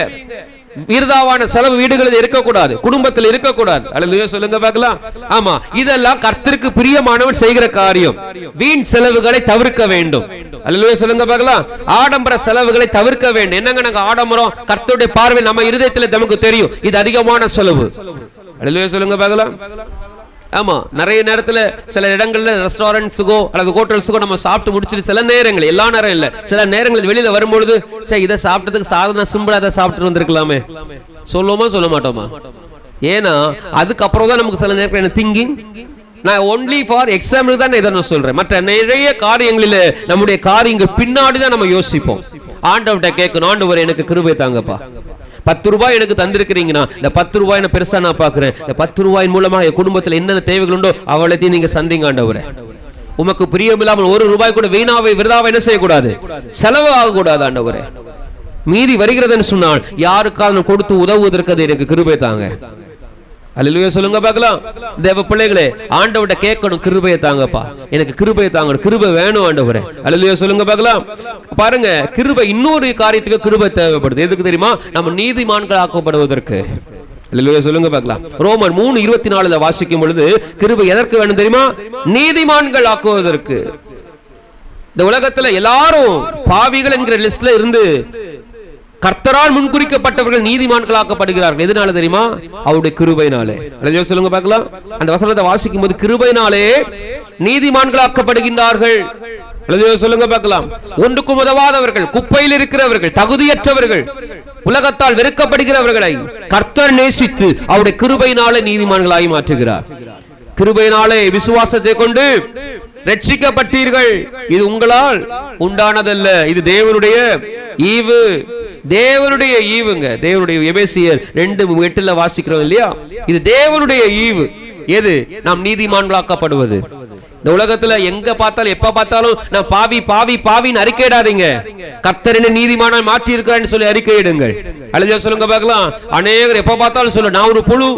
விருதாவான செலவு வீடுகளில் இருக்கக்கூடாது, குடும்பத்தில் இருக்கக்கூடாது. அல்லேலூயா சொல்லுங்க பார்க்கலாம். ஆமா, இதெல்லாம் கர்த்தருக்கு பிரியமானவன் செய்கிற காரியம். வீண் செலவுகளை தவிர்க்க வேண்டும். அல்லேலூயா சொல்லுங்க பார்க்கலாம். ஆடம்பர செலவுகளை தவிர்க்க வேண்டும். என்னங்க நாங்க ஆடம்பரம்? கர்த்தருடைய பார்வை நம்ம இருதயத்தில் நமக்கு தெரியும், இது அதிகமான செலவு. அல்லேலூயா சொல்லுங்க பார்க்கலாம். ஆமா, நிறைய நேரத்துல சில இடங்கள்ல ரெஸ்டாரண்ட்ஸுக்கோ அல்லது ஹோட்டல்ஸுக்கோ நம்ம சாப்பிட்டு முடிச்சுட்டு சில நேரங்கள், எல்லா நேரம் இல்ல, சில நேரங்களில் வெளியில வரும்பொழுது சரி இதை சாப்பிட்டதுக்கு சாதனை சிம்பிளா அதை சாப்பிட்டு வந்திருக்கலாமே சொல்லுவோமா சொல்ல மாட்டோமா? ஏன்னா அதுக்கப்புறம் தான் நமக்கு சில நேரங்கள் என்ன திங்கிங். நான் ஒன்லி ஃபார் எக்ஸாம்பிள் தான் இதை நான் சொல்றேன். மற்ற நிறைய காரியங்களில் நம்முடைய காரியங்கள் பின்னாடி தான் நம்ம யோசிப்போம். ஆண்டவர்கிட்ட கேட்கணும், ஆண்டவர் எனக்கு கிருபை தாங்கப்பா. 10 ரூபாய் எனக்கு தந்திருக்கிறீங்கன்னா இந்த 10 ரூபாய் பெருசா நான் பாக்குறேன். இந்த 10 ரூபாயின் மூலமா என் குடும்பத்தில் என்னென்ன தேவைகள் உண்டோ அவளைத்தையும் நீங்க சந்திங்க ஆண்டவரே. உமக்கு பிரியமில்லாமல் 1 ரூபாய் கூட விருதாவை என்ன செய்யக்கூடாது? செலவு ஆகக்கூடாது ஆண்டவரே. மீதி வருகிறதுன்னு சொன்னால் யாருக்காவது கொடுத்து உதவுவதற்கு அது எனக்கு கிருபை தாங்க. அல்லேலூயா சொல்லுங்க பார்க்கலாம். தேவ பிள்ளைகளே, ஆண்டவர்கிட்ட கேட்கணும், கிருபையை தாங்கப்பா, எனக்கு கிருபையை தாங்க, கிருபை வேணும் ஆண்டவரே. அல்லேலூயா சொல்லுங்க பார்க்கலாம். பாருங்க, கிருபை இன்னொரு காரியத்துக்கு கிருபை தேவைப்படுது. எதுக்கு தெரியுமா? நம்ம நீதிமான்கள் ஆக்கப்படுவதற்கு. அல்லேலூயா சொல்லுங்க பார்க்கலாம். ரோமர் 3:24 வாசிக்கும் பொழுது கிருபை எதற்கு வேணும் தெரியுமா? நீதிமான்கள் ஆக்குவதற்கு. இந்த உலகத்துல எல்லாரும் பாவிகள் என்கிற லிஸ்ட்ல இருந்து கர்த்தரால் முன்குறிக்கப்பட்டவர்கள் நீதிமான்களாக்கப்படுகிறார்கள். எதனால தெரியுமா? அவருடைய கிருபையினாலே. அல்லேலூயா சொல்லுங்க பார்க்கலாம். அந்த வசனத்தை வாசிக்கும் போது கிருபையினாலே நீதிமான்களாக்கப்படுகின்றார்கள். அல்லேலூயா சொல்லுங்க பார்க்கலாம். ஒன்றுக்கும் உதவாதவர்கள், குப்பையில் இருக்கிறவர்கள், தகுதியற்றவர்கள், உலகத்தால் வெறுக்கப்படுகிறவர்களை கர்த்தர் நேசித்து அவருடைய கிருபையினாலே நீதிமான்களாய் மாற்றுகிறார். கிருபையினாலே விசுவாசத்தை கொண்டு ரட்சிக்கப்பட்டீர்கள். இது உங்களால் உண்டானதல்ல, இது தேவனுடைய ஈவு. தேவனுடைய ஈவுங்க. தேவனுடைய எபேசியர் 2:8 வாசிக்கிறோம் இல்லையா? இது தேவனுடைய ஈவு. எது? நாம் நீதிமான்களாக்கப்படுவது. இந்த உலகத்துல எங்க பார்த்தாலும் எப்ப பார்த்தாலும் நான் பாவி பாவி பாவின்னு அறிக்கையிடாதீங்க. கர்த்தர் என்ன நீதிமானாய் மாற்றி இருக்கிறான்னு சொல்லி அறிக்கையிடுங்கள். அல்லேலூயா சொல்லுங்க பார்க்கலாம். அநேகர் எப்ப பார்த்தாலும் சொல்ல, நான் ஒரு புழு,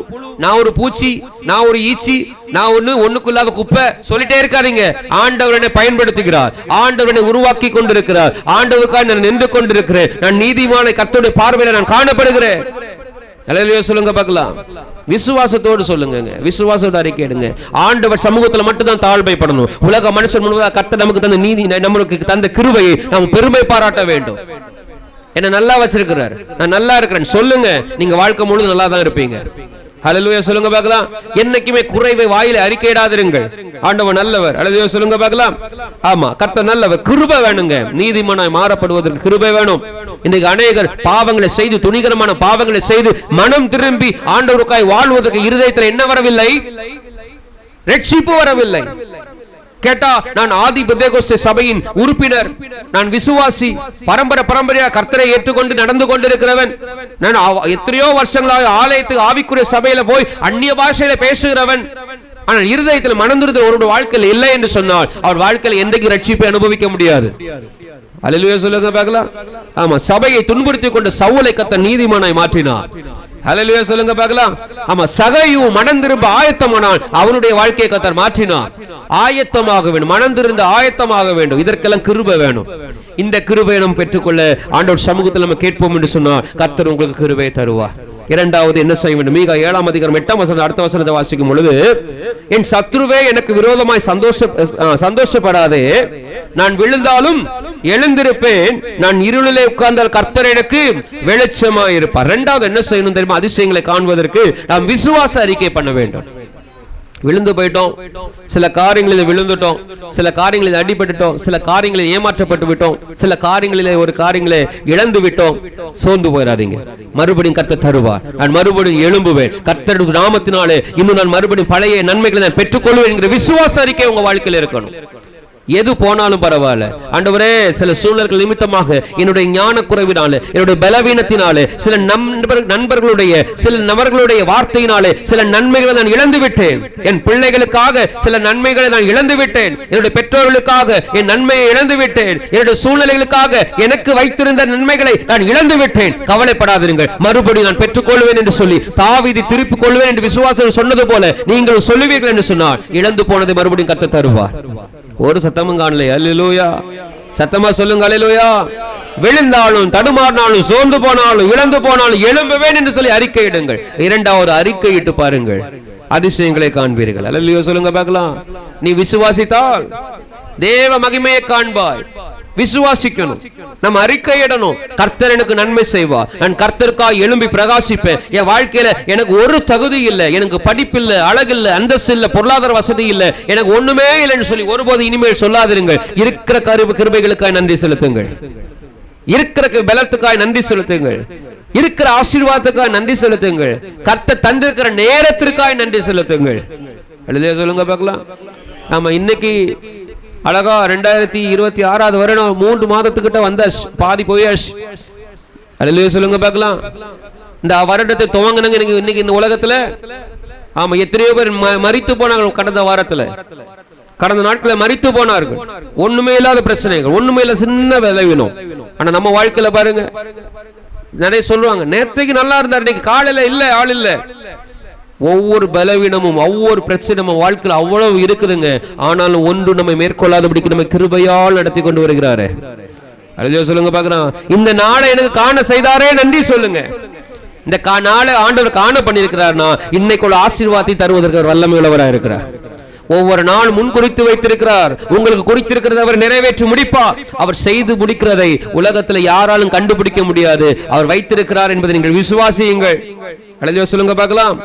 நான் ஒரு பூச்சி, நான் ஒரு ஈச்சி, நான் ஒண்ணுக்கு இல்லாத குப்பை சொல்லிட்டே இருக்காதீங்க. ஆண்டவர் என்னை பயன்படுத்துகிறார், ஆண்டவர் என்னை உருவாக்கி கொண்டிருக்கிறார், ஆண்டவருக்காக நான் நின்று கொண்டிருக்கிறேன், நான் நீதிமான கர்த்தருடைய பார்வையில நான் காணப்படுகிறேன். அல்லேலூயா சொல்லுங்க பார்க்கலாம். விசுவாசத்தோடு சொல்லுங்க, விசுவாசத்தோடு அறிக்கையிடுங்க. ஆண்டவர் சமூகத்துல மட்டும் தான் தாழ்மைப்படணும். உலக மனுஷன் முழுவதும் கர்த்தர் நமக்கு தந்த நீதி, நமக்கு தந்த கிருபையை நாம் பெருமை பாராட்ட வேண்டும். என்ன நல்லா வச்சிருக்கிறார், நான் நல்லா இருக்கிறேன் சொல்லுங்க. நீங்க வாழ்க்கை முழுவதும் நல்லா தான் இருப்பீங்க. அல்லேலூயா சொல்லுங்க பார்க்கலாம். என்னைக்குமே குறைவை வாயில அறிக்கையிடாதிருங்கள். ஆண்டவர் நல்லவர். அல்லேலூயா சொல்லுங்க பார்க்கலாம். ஆமா, கர்த்தர் நல்லவர். கிருபை வேணுங்க. நீதிமானாய் மாறப்படுவதற்கு கிருபை வேணும். இன்னைக்கு அநேகர் பாவங்களை செய்து, துணிகரமான பாவங்களை செய்து மனம் திரும்பி ஆண்டவருக்காய் வாழ்வதற்கு இருதயத்தில் என்ன வரவில்லை? ரட்சிப்பு வரவில்லை. கேட்டா, நான் ஆதி பெந்தேகோஸ்தே சபையின் உறுப்பினர், நான் விசுவாசி, பரம்பரையா கர்த்தரை ஏற்றுக்கொண்டு நடந்து கொண்டிருக்கிறவன், நான் எத்தனையோ வருஷங்களாக ஆலயத்துக்கு ஆவிக்குரிய சபையில போய் அந்நிய பாஷையில பேசுகிறவன், ஆனால் இருதயத்தில் மனந்திருந்த ஒரு வாழ்க்கையில் இல்லை என்று சொன்னால் அவர் வாழ்க்கையில் என்றைக்கு ரட்சிப்பை அனுபவிக்க முடியாது. அல்லேலூயா சொல்லுங்க பார்க்கலாம். ஆமா, சபையை துன்புறுத்திக் கொண்ட சவுலை கர்த்தர் நீதிமானாய் மாற்றினார். அல்லேலூயா சொல்லுங்க பார்க்கலாம். ஆமா, சகையும் மனம் திரும்ப ஆயத்தமானால் அவனுடைய வாழ்க்கையை கர்த்தர் மாற்றினார். ஆயத்தமாக வேண்டும், மனம் திரும்ப ஆயத்தமாக வேண்டும். இதற்கெல்லாம் கிருபை வேணும். இந்த கிருபையை நாம் பெற்றுக்கொள்ள ஆண்டவர் சமூகத்தில் நம்ம கேட்போம் என்று சொன்னால் கர்த்தர் உங்களுக்கு கிருபையை தருவார். இரண்டாவது என்ன செய்ய வேண்டும்? மீகா 7:8 அடுத்த வசனத்தை வாசிக்கும் பொழுது, என் சத்துருவே எனக்கு விரோதமாய் சந்தோஷப்படாதே, நான் விழுந்தாலும் எழுந்திருப்பேன். நான் இருளிலே உட்கார்ந்தால் கர்த்தர் எனக்கு வெளிச்சமாய் இருப்பார். இரண்டாவது என்ன செய்யணும் தெரியுமா? அதிசயங்களை காண்பதற்கு நாம் விசுவாச அறிக்கை பண்ண வேண்டும். விழுந்து போயிட்டோம், சில காரியங்களில் விழுந்துட்டோம், சில காரியங்களில் அடிபட்டுட்டோம், சில காரியங்களில் ஏமாற்றப்பட்டு விட்டோம், சில காரியங்களிலே ஒரு காரியங்களை இழந்து விட்டோம். சோர்ந்து போயிடாதீங்க. மறுபடியும் கர்த்தர் தருவார். நான் மறுபடியும் எழும்புவேன். கர்த்தருடைய நாமத்தினாலே இன்னும் நான் மறுபடியும் பழைய நன்மைகளை நான் பெற்றுக்கொள்வேன் என்கிற விசுவாச அறிக்கை உங்க வாழ்க்கையில் இருக்கணும். எது போனாலும் பரவாயில்ல, ஆண்டவரே சில சூழல்கள் நிமித்தமாக என்னுடைய ஞான குறைவினாலே, என்னுடைய பலவீனத்தினாலே, சில நண்பர்களுடைய சில நபர்களுடைய வார்த்தையினாலே சில நன்மைகளை நான் இழந்து விட்டேன். என் பிள்ளைகளுக்காக சில நன்மைகளை நான் இழந்து விட்டேன். என்னுடைய பெற்றோர்களுக்காக என் நன்மையை இழந்து விட்டேன். என்னுடைய சூழ்நிலைகளுக்காக எனக்கு வைத்திருந்த நன்மைகளை நான் இழந்து விட்டேன். கவலைப்படாதீர்கள், மறுபடியும் நான் பெற்றுக்கொள்வேன் என்று சொல்லி தாவீது திருப்பிக் கொள்வேன் என்று விசுவாசம் சொன்னது போல நீங்கள் சொல்லுவீர்கள் என்று சொன்னால் இழந்து போனதை மறுபடியும் கர்த்தர் தருவார். ஒரு சத்தமும் காணலையா? அல்லேலூயா! சத்தமா சொல்லுங்க அல்லேலூயா! விழுந்தாலும் தடுமாறினாலும் சோர்ந்து போனாலும் இழந்து போனாலும் எழும்புவேன் என்று சொல்லி அறிக்கையிடுங்கள். இரண்டாவது அறிக்கையிட்டு பாருங்கள், அதிசயங்களை காண்பீர்கள். அல்லேலூயா சொல்லுங்க பார்க்கலாம். நீ விசுவாசித்தால் தேவ மகிமையை காண்பாய். விசுவாசிக்கணும், நம்ம அறிக்கையிடணும். கர்த்தர் எனக்கு நன்மை செய்வார், நான் கர்த்தருக்காக எழும்பி பிரகாசிப்பேன். என் வாழ்க்கையில எனக்கு ஒரு தகுதி இல்லை, எனக்கு படிப்பு இல்லை, அழகு இல்லை, அந்தஸ்து இல்லை, பொருளாதார வசதி இல்லை, எனக்கு ஒண்ணுமே இல்லைன்னு சொல்லி ஒருபோது இனிமேல் சொல்லாதிருங்கள். இருக்கிற கிருபைகளுக்காக நன்றி செலுத்துங்கள், இருக்கிற பலத்துக்காக நன்றி செலுத்துங்கள், இருக்கிற ஆசீர்வாதத்துக்காக நன்றி செலுத்துங்கள், கர்த்தர் தந்திருக்கிற நேரத்திற்காக நன்றி செலுத்துங்கள். எழுதிய சொல்லுங்க பார்க்கலாம். ஆமா, இன்னைக்கு அழகா 2026 வருடம் 3 மாதத்துக்கிட்ட வந்த பாதி போயாச்சு. அல்லேலூயா சொல்லுங்க பார்க்கலாம். இந்த வருடத்தை துவங்கினங்க இன்னைக்கு இந்த உலகத்துல. ஆமா, எத்தனையோ பேர் மரித்து போனாங்க கடந்த வாரத்துல, கடந்த நாட்களில் மரித்து போனார்கள். ஒண்ணுமே இல்லாத பிரச்சனைகள், ஒண்ணுமே இல்ல, சின்ன விளைவினோம். ஆனா நம்ம வாழ்க்கையில பாருங்க, நிறைய சொல்லுவாங்க நேற்றைக்கு நல்லா இருந்தார், இன்னைக்கு காலையில இல்ல, ஆள் இல்ல. ஒவ்வொரு பலவீனமும் ஒவ்வொரு பிரச்சனையும் வாழ்க்கையில் அவ்வளவு இருக்குதுங்க. ஆனாலும் ஒன்று நம்மை மேற்கொள்ளாதபடிக்கு நம்ம கிருபையால் நடத்தி கொண்டு வருகிறாரே. அல்லேலூயா சொல்லுங்க பார்க்கலாம். இந்த நாளை எனக்கு காண செய்தாரே, நன்றி சொல்லுங்க. இந்த நாளை ஆண்டவர் காண பண்ணியிருக்கிறார்னா இன்னைக்குள்ள ஆசீர்வாதத்தை தருவதற்கு வல்லமை உள்ளவராக இருக்கிறார். ஒவ்வொரு நாள் முன் குறித்து வைத்திருக்கிறார். உங்களுக்கு குறித்திருக்கிறது அவர் நிறைவேற்றி முடிப்பார். அவர் செய்து முடிக்கிறதை உலகத்தில் யாராலும் கண்டுபிடிக்க முடியாது. அவர் வைத்திருக்கிறார் என்பதை நீங்கள் விசுவாசியுங்கள். அல்லேலூயா சொல்லுங்க பார்க்கலாம்.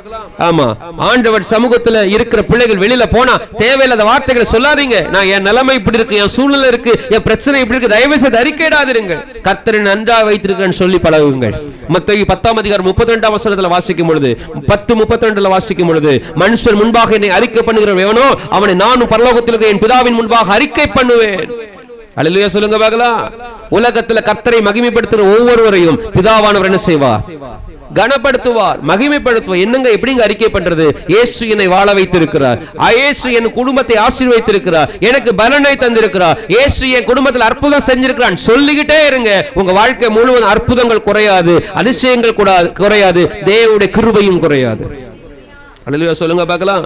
ஆமா, ஆண்டவர் சமூகத்துல இருக்கிற பிள்ளைகள் வெளியில போனா தேவையில்லாத வார்த்தைகளை சொல்லாதீங்க. நான் என் நிலைமை இப்படி இருக்கு, என் சூழ்நிலை இருக்கு, என் பிரச்சனை இப்படி இருக்கு, தயவு செய்து அறிக்கையிடாதீர்கள். கர்த்தரை நன்றாக வைத்திருக்கிறேன்னு சொல்லி பழகுங்கள். மத்தேயு 10:32 வாசிக்கும் பொழுது 10:32 வாசிக்கும் பொழுது, மனுஷர் முன்பாக என்னை அறிக்கை பண்ணுகிறவன் எவனோ அவனை நானும் பரலோகத்தில் இருக்கிற என் பிதாவின் முன்பாக அறிக்கை பண்ணுவேன். அல்லேலூயா சொல்லுங்க பார்க்கலாம். உலகத்துல கர்த்தரை மகிமைப்படுத்துற ஒவ்வொருவரையும் பிதாவானவர் என்ன செய்வார்? கனப்படுத்துவார், மகிமைப்படுத்துவார். என்னங்க எப்படிங்க அறிக்கை பண்றது? இயேசு என்னை வாழ வைத்திருக்கிறார், இயேசு என் குடும்பத்தை ஆசீர்வதித்திருக்கிறார், எனக்கு பலனை தந்திருக்கிறார், இயேசு என் குடும்பத்தில் அற்புதம் செஞ்சிருக்கிறான் சொல்லிக்கிட்டே இருங்க. உங்க வாழ்க்கை முழுவதும் அற்புதங்கள் குறையாது, அதிசயங்கள் குறையாது, தேவனுடைய கிருபையும் குறையாது. அல்லேலூயா சொல்லுங்க பார்க்கலாம்.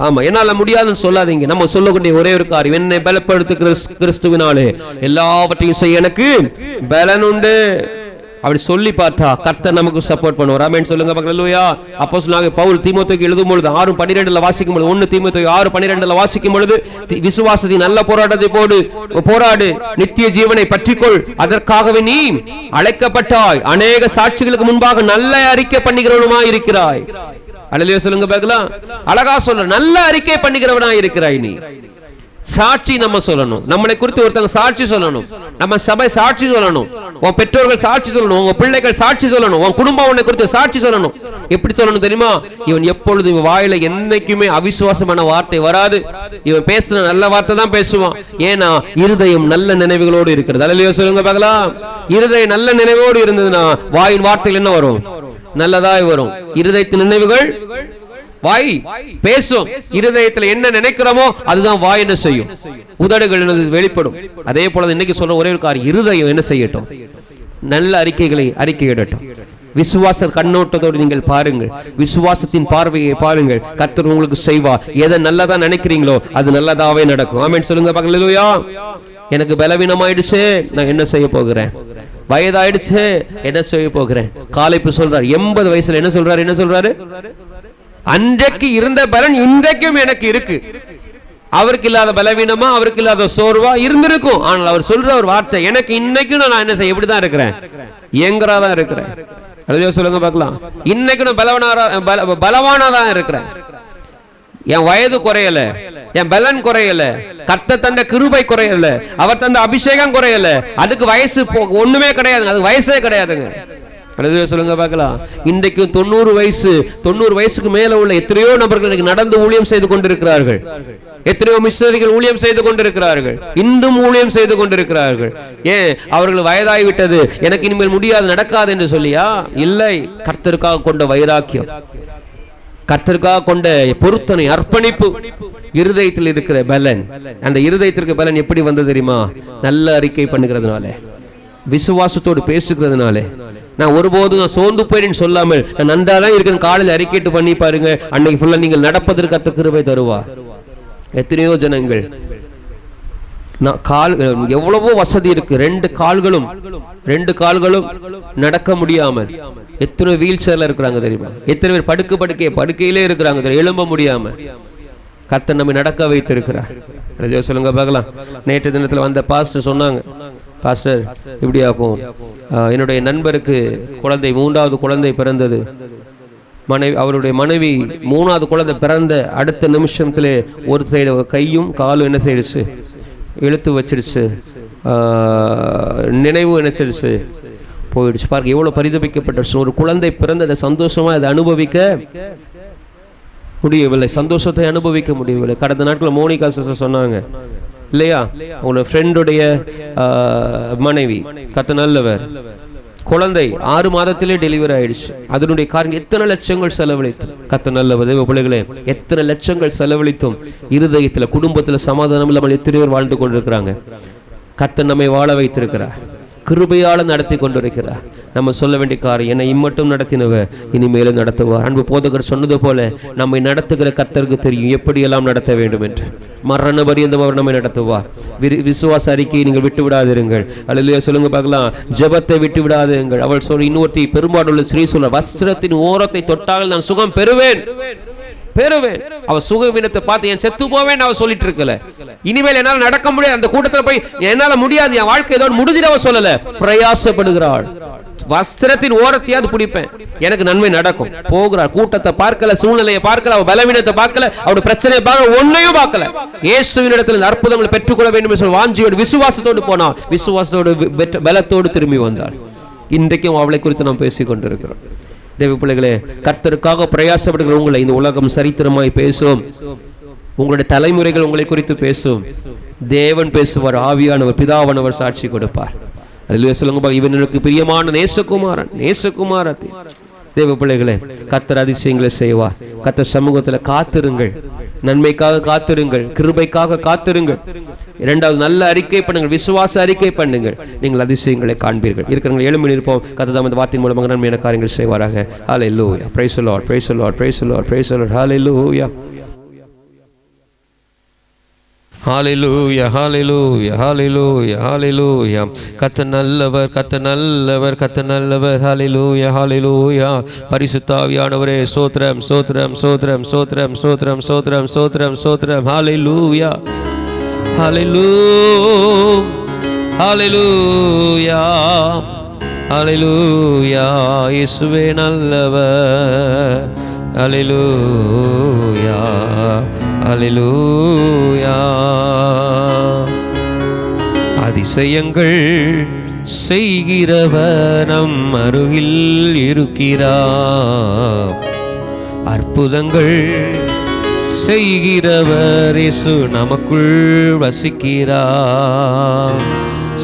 ஆமா, என்னால முடியாதுன்னு சொல்லாதீங்க. நம்ம சொல்லக்கூடிய ஒரே ஒரு காரியம், என்னை பலப்படுத்துகிற கிறிஸ்துவினாலே எல்லாவற்றையும் செய்ய எனக்கு பலன் உண்டு. அப்படி சொல்லி பார்த்தா கர்த்தர் நமக்கு சப்போர்ட் பண்ணுவார். ஆமென் சொல்லுங்க பார்க்கலாம். அல்லேலூயா. அப்போஸ்தலனாகிய பவுல் தீமோத்தேயுக்கு எழுதும் பொழுது 6:12 வாசிக்கும் பொழுது, 1 தீமோத்தேயு 6:12 வாசிக்கும் பொழுது, விசுவாசத்தின் நல்ல போராட்டத்தை போராடு, நித்திய ஜீவனை பற்றிக்கொள், அதற்காகவே நீ அழைக்கப்பட்டாய், அநேக சாட்சிகளுக்கு முன்பாக நல்ல அறிக்கை பண்ணுகிறவனுமாய் இருக்கிறாய். அல்லேலூயா சொல்லுங்க பார்க்கலாம். அழகா சொல்ற, நல்ல அறிக்கை பண்ணுகிறவனாய் இருக்கிறாய். நீ சாட்சி நம்ம சொல்லணும், நம்மளை குறித்து ஒருத்தங்க சாட்சி சொல்லணும், நம்ம சபை சாட்சி சொல்லணும், உன் பெற்றோர்கள் சாட்சி சொல்லணும், உங்க பிள்ளைகள் சாட்சி சொல்லணும், உன் குடும்பம் உன்னை குறித்து சாட்சி சொல்லணும். எப்படி சொல்லணும் தெரியுமா? இவன் எப்பொழுது இவன் வாயில என்னைக்குமே அவிசுவாசமான வார்த்தை வராது. இவன் பேசுற நல்ல வார்த்தை தான் பேசுவான். ஏன்னா இருதயம் நல்ல நினைவுகளோடு இருக்கிறது. அல்லேலூயா சொல்லுங்க பார்க்கலாம். இருதயம் நல்ல நினைவோடு இருந்ததுன்னா வாயின் வார்த்தைகள் என்ன வரும்? நல்லதாய் வரும். இருதயத்தின் நினைவுகள் வாய் பேசும். இருதயத்தில் என்ன நினைக்கிறோமோ அதுதான் வாய் என்ன செய்யும்? உதடுகள் வெளிப்படும். அதே போல இன்னைக்கு சொல்ற ஒரே ஒரு காரியம், இருதயம் என்ன செய்யட்டும்? நல்ல அறிக்கைகளை அறிக்கையிடட்டும். விசுவாச கண்ணோட்டத்தோடு நீங்கள் பாருங்கள், விசுவாசத்தின் பார்வையை பாருங்கள். கர்த்தர் உங்களுக்கு செய்வார். எதை நல்லதா நினைக்கிறீங்களோ அது நல்லதாவே நடக்கும். ஆமென் சொல்லுங்க பார்க்கலாம். அல்லேலூயா. எனக்கு பலவீனமாயிடுச்சு, நான் என்ன செய்ய போகிறேன்? வயதாயிடுச்சு, என்ன செய்ய போகிறேன்? காலைப்பு சொல்றார், 80 வயசுல என்ன சொல்றாரு? அன்றைக்கு இருந்த பலன் இன்றைக்கும் எனக்கு இருக்கு. அவருக்கு இல்லாத பலவீனமா, அவருக்கு இல்லாத சோர்வா இருந்திருக்கும். ஆனால் அவர் சொல்ற ஒரு வார்த்தை, எனக்கு இன்னைக்கும் நான் என்ன செய்ய, எப்படிதான் இருக்கிறேன், இயங்குறாதான் இருக்கிறேன். சொல்லுங்க பார்க்கலாம். இன்னைக்கு நான் பலவானாதான் இருக்கிறேன். என் வயது குறையல, என் பலன் குறையல, கர்த்தர் தந்த கிருபை குறையல, அவர் தந்த அபிஷேகம் குறையல. அதுக்கு வயசு ஒண்ணுமே கிடையாதுங்க, அது வயசே கிடையாதுங்க. சொல்லுங்க பார்க்கலாம். இன்றைக்கு 90 வயசுக்கு மேல உள்ள எத்தனையோ நபர்கள் நடந்து ஊழியம் செய்து கொண்டிருக்கிறார்கள். எத்தனையோ மிஷனரிகள் ஊழியம் செய்து கொண்டிருக்கிறார்கள், இன்னும் ஊழியம் செய்து கொண்டிருக்கிறார்கள். ஏன்? அவர்கள் வயதாகிவிட்டது, எனக்கு இனிமேல் முடியாது, நடக்காது என்று சொல்லியா? இல்லை, கர்த்தருக்காக கொண்ட வைராக்கியம், கர்த்தருக்காக கொண்ட பொருத்தனை, அர்ப்பணிப்பு, இருதயத்தில் இருக்கிற பலன். அந்த இருதயத்திற்கு பலன் எப்படி வந்தது தெரியுமா? நல்ல அறிக்கை பண்ணுகிறதுனால, விசுவாசத்தோடு பேசுகிறதுனால. நான் ஒருபோதும் நான் சோர்ந்து போயின்னு சொல்லாமல், நான் நன்றாதான் இருக்கேன் காலையில் அறிக்கைட்டு பண்ணி பாருங்க, அன்னைக்கு ஃபுல்லா நீங்கள் நடப்பதற்கு கர்த்தர் கிருபை தருவா. எத்தனையோ ஜனங்கள் எவ்வளவோ வசதி இருக்கு, ரெண்டு கால்களும் நடக்க முடியாமல் எத்தனை வீல் சேர்ல இருக்கிறாங்க தெரியுமா? எத்தனை பேர் படுக்கையிலே இருக்கிறாங்க, எழும்ப முடியாம. கர்த்தர் நம்மை நடக்க வைத்திருக்கிறார். சொல்லுங்க பார்க்கலாம். நேற்று தினத்துல வந்த பாஸ்டர் சொன்னாங்க, பாஸ்டர் இப்படியாக்கும், என்னுடைய நண்பருக்கு குழந்தை, 3வது குழந்தை பிறந்தது. அவருடைய மனைவி 3வது குழந்தை பிறந்த அடுத்த நிமிஷத்திலே ஒரு சைடு கையும் காலும் என்ன செய்யிடுச்சு, இழுத்து வச்சிருச்சு, நினைவு நினைச்சிருச்சு, போயிடுச்சு. பாருங்க எவ்வளவு பரிதபிக்கப்பட்ட ஒரு குழந்தை பிறந்ததை சந்தோஷமா அதை அனுபவிக்க முடியவில்லை, சந்தோஷத்தை அனுபவிக்க முடியவில்லை. கடந்த நாட்கள் மோனிகா சிஸ்டர் சொன்னாங்க இல்லையா, உங்களோட ஃப்ரெண்டுடைய மனைவி, கர்த்தர் நல்லவர், குழந்தை 6 மாதத்திலே டெலிவரி ஆயிடுச்சு. அதனுடைய காரணம் எத்தனை லட்சங்கள் செலவழித்து, கர்த்தர் நல்லவர் பிள்ளைகளே, எத்தனை லட்சங்கள் செலவழித்தும் இருதயத்துல, குடும்பத்துல சமாதானம் இல்லாமல் எத்தனை பேர் வாழ்ந்து கொண்டிருக்கிறாங்க. கர்த்தர் நம்மை வாழ வைத்திருக்கிறார், கிருபையால நடத்தி கொண்டிருக்கிறார். நம்ம சொல்ல வேண்டிய காரியம், என்னை இம்மட்டும் நடத்தினவர் இனிமேலும் நடத்துவார். அன்பு போதகர் சொன்னது போல, நம்மை நடத்துகிற கர்த்தருக்கு தெரியும் எப்படியெல்லாம் நடத்த வேண்டும் என்று. மரண பரியந்தம் அவர் நம்மை நடத்துவார். விசுவாச அறிக்கையை நீங்கள் விட்டு விடாதிருங்கள். அல்லேலூயா சொல்லுங்க பார்க்கலாம். ஜெபத்தை விட்டு விடாதிருங்கள். அவள் சொல்ற இன்னொருத்தி பெரும்பாடுள்ள ஸ்ரீ சொல்ல, வஸ்திரத்தின் ஓரத்தை தொட்டால் நான் சுகம் பெறுவேன். அவ சுகவீனத்தை பார்த்து என் செத்து போவேன் அவ சொல்லிட்டு இருக்கல. இனிமேல் என்னால நடக்க முடியாது, அந்த கூட்டத்தில் போய் என்னால முடியாது, என் வாழ்க்கை ஏதோ முடிஞ்சிட அவ சொல்லல, பிரயாசப்படுகிறாள். வஸ்திரத்தின் ஓரத்தையாவது பிடிப்பேன், எனக்கு நன்மை நடக்கும். போகிறாள். கூட்டத்தை பார்க்கல, சூழ்நிலையை பார்க்கல, அவ பலவீனத்தை பார்க்கல, அவருடைய பிரச்சனையை பார்க்கல, ஒன்னையும் பார்க்கல. இயேசுவின் இடத்தில் அற்புதங்களை பெற்றுக்கொள்ள வேண்டும் என்று வாஞ்சியோடு விசுவாசத்தோடு போனாள். விசுவாசத்தோடு பலத்தோடு திரும்பி வந்தாள். இன்றைக்கும் அவளை குறித்து நாம் பேசிக் கொண்டிருக்கிறோம். தேவ பிள்ளைகளே, கர்த்தருக்காக பிரயாசப்படுகிற உங்களை இந்த உலகம் சரித்திரமாய் பேசும். உங்களுடைய தலைமுறைகள் உங்களை குறித்து பேசும். தேவன் பேசுவார், ஆவியானவர், பிதாவானவர் சாட்சி கொடுப்பார். அல்லேலூயா சொல்லுங்க. இவனுக்கு பிரியமான நேசகுமாரத்தி. தேவ பிள்ளைகளே, கர்த்தர் அதிசயங்களை செய்வார். கர்த்தர் சமூகத்தில் காத்திருங்கள், நன்மைக்காக காத்திருங்கள், கிருபைக்காக காத்திருங்கள். 2வது நல்ல அறிக்கை பண்ணுங்கள், விசுவாச அறிக்கை பண்ணுங்கள், நீங்கள் அதிசயங்களை காண்பீர்கள். இருக்கிறவங்க 7 மணி இருப்போம். கர்த்தர் தாம் இந்த வார்த்தையின் மூலமாக நன்மையான காரியங்கள் செய்வாராக. Hallelujah. Praise the Lord, praise the Lord, praise the Lord, praise the Lord. Hallelujah. ஹalleluya hallelujah hallelujah hallelujah. கர்த்தர் நல்லவர், கர்த்தர் நல்லவர், கர்த்தர் நல்லவர். hallelujah hallelujah. பரிசுத்த ஆவியானவரே ஸ்தோத்திரம் ஸ்தோத்திரம் ஸ்தோத்திரம் ஸ்தோத்திரம் ஸ்தோத்திரம் ஸ்தோத்திரம் ஸ்தோத்திரம் ஸ்தோத்திரம். hallelujah hallelujah hallelujah hallelujah. இயேசுவே நல்லவர். hallelujah ஹல்லேலூயா. அதிசயங்கள் செய்கிறவர் நம் அருகில் இருக்கிறார். அற்புதங்கள் செய்கிறவர் இயேசு நமக்குள் வசிக்கிறார்.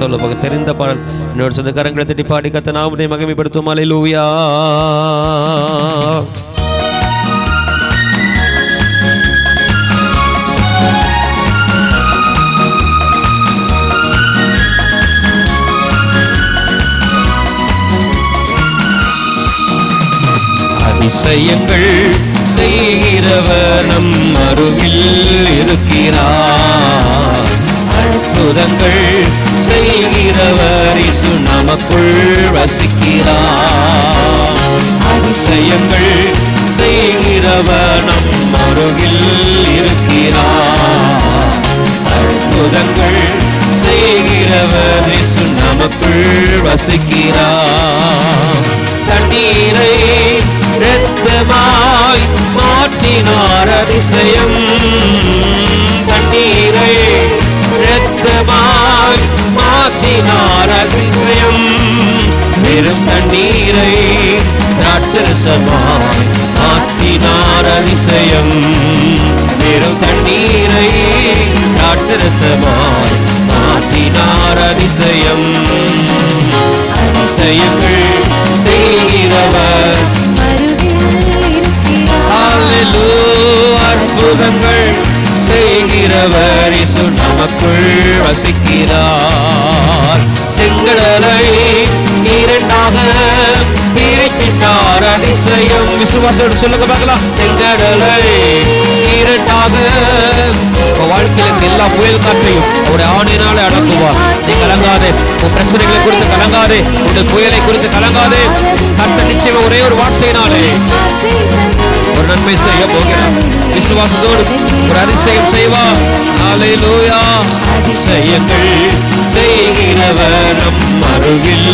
சொல்ல போக தெரிந்த பாடல் என்னோட சொந்த கரங்களை தட்டி பாடி கர்த்தர் நாமத்தை மகிமைப்படுத்தும். ஹல்லேலூயா. அதிசயங்கள் செய்கிறவர் நம் அருகில் இருக்கிறார். அற்புதங்கள் செய்கிறவர் இயேசு நமக்குள் வசிக்கிறார். அதிசயங்கள் செய்கிறவர் நம் அருகில் இருக்கிறார். வசிக்கிறார். தண்ணீரை இரத்தமாய் மாற்றினார் அதிசயம். தண்ணீரை இரத்தமாய் மாற்றினார் அதிசயம். வெறும் தண்ணீரை ராட்சரசமாய் மாற்றினார் அதிசயம். வெறும் தண்ணீரை ராட்சரசமாய் மாற்றினார் அதிசயம். அதிசயங்கள் செய்கிறவர் அற்புதங்கள் செய்கிறவர் இயேசு நமக்குள் வசிக்கிறார். செங்கடலை இரண்டாக பிரிக்கின்றார் அதிசயம். விசுவாசத்தோடு சொல்லுங்க பார்க்கலாம். செங்கடலை இரண்டாக வாழ்க்கையில எல்லா புயல் காற்றையும் அவருடைய ஆணையினாலே அடக்குவார். நீ கலங்காதே, உன் பிரச்சனைகளை குறித்து கலங்காதே, உன்னுடைய புயலை குறித்து கலங்காதே. கர்த்தர் நிச்சயமா ஒரே ஒரு வார்த்தையினாலே ஒரு நன்மை செய்ய போகிறார். விசுவாசத்தோடு ஒரு அதிசயம் செய்வார். ஹல்லேலூயா. அதிசயங்கள் செய்கிறவர் நம் அருகில்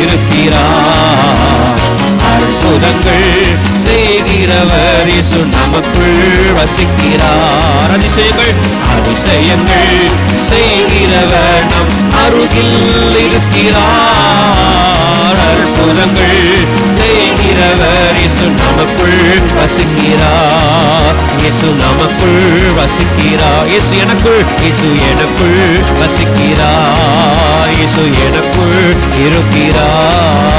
இருக்கிறார். அற்புதங்கள் செய்கிறவர் இயேசு நமக்குள் வசிக்கிறார். அதிசயங்கள் செய்கிறவர் நம் அருகில் இருக்கிறார். அற்புதங்கள் செய்கிறவர் இயேசு நமக்குள் வசிக்கிறார். இயேசு நமக்குள் வசிக்கிறார். இயேசு எனக்குள் வசிக்கிறார். இயேசு எனக்குள் இருக்கிறார்.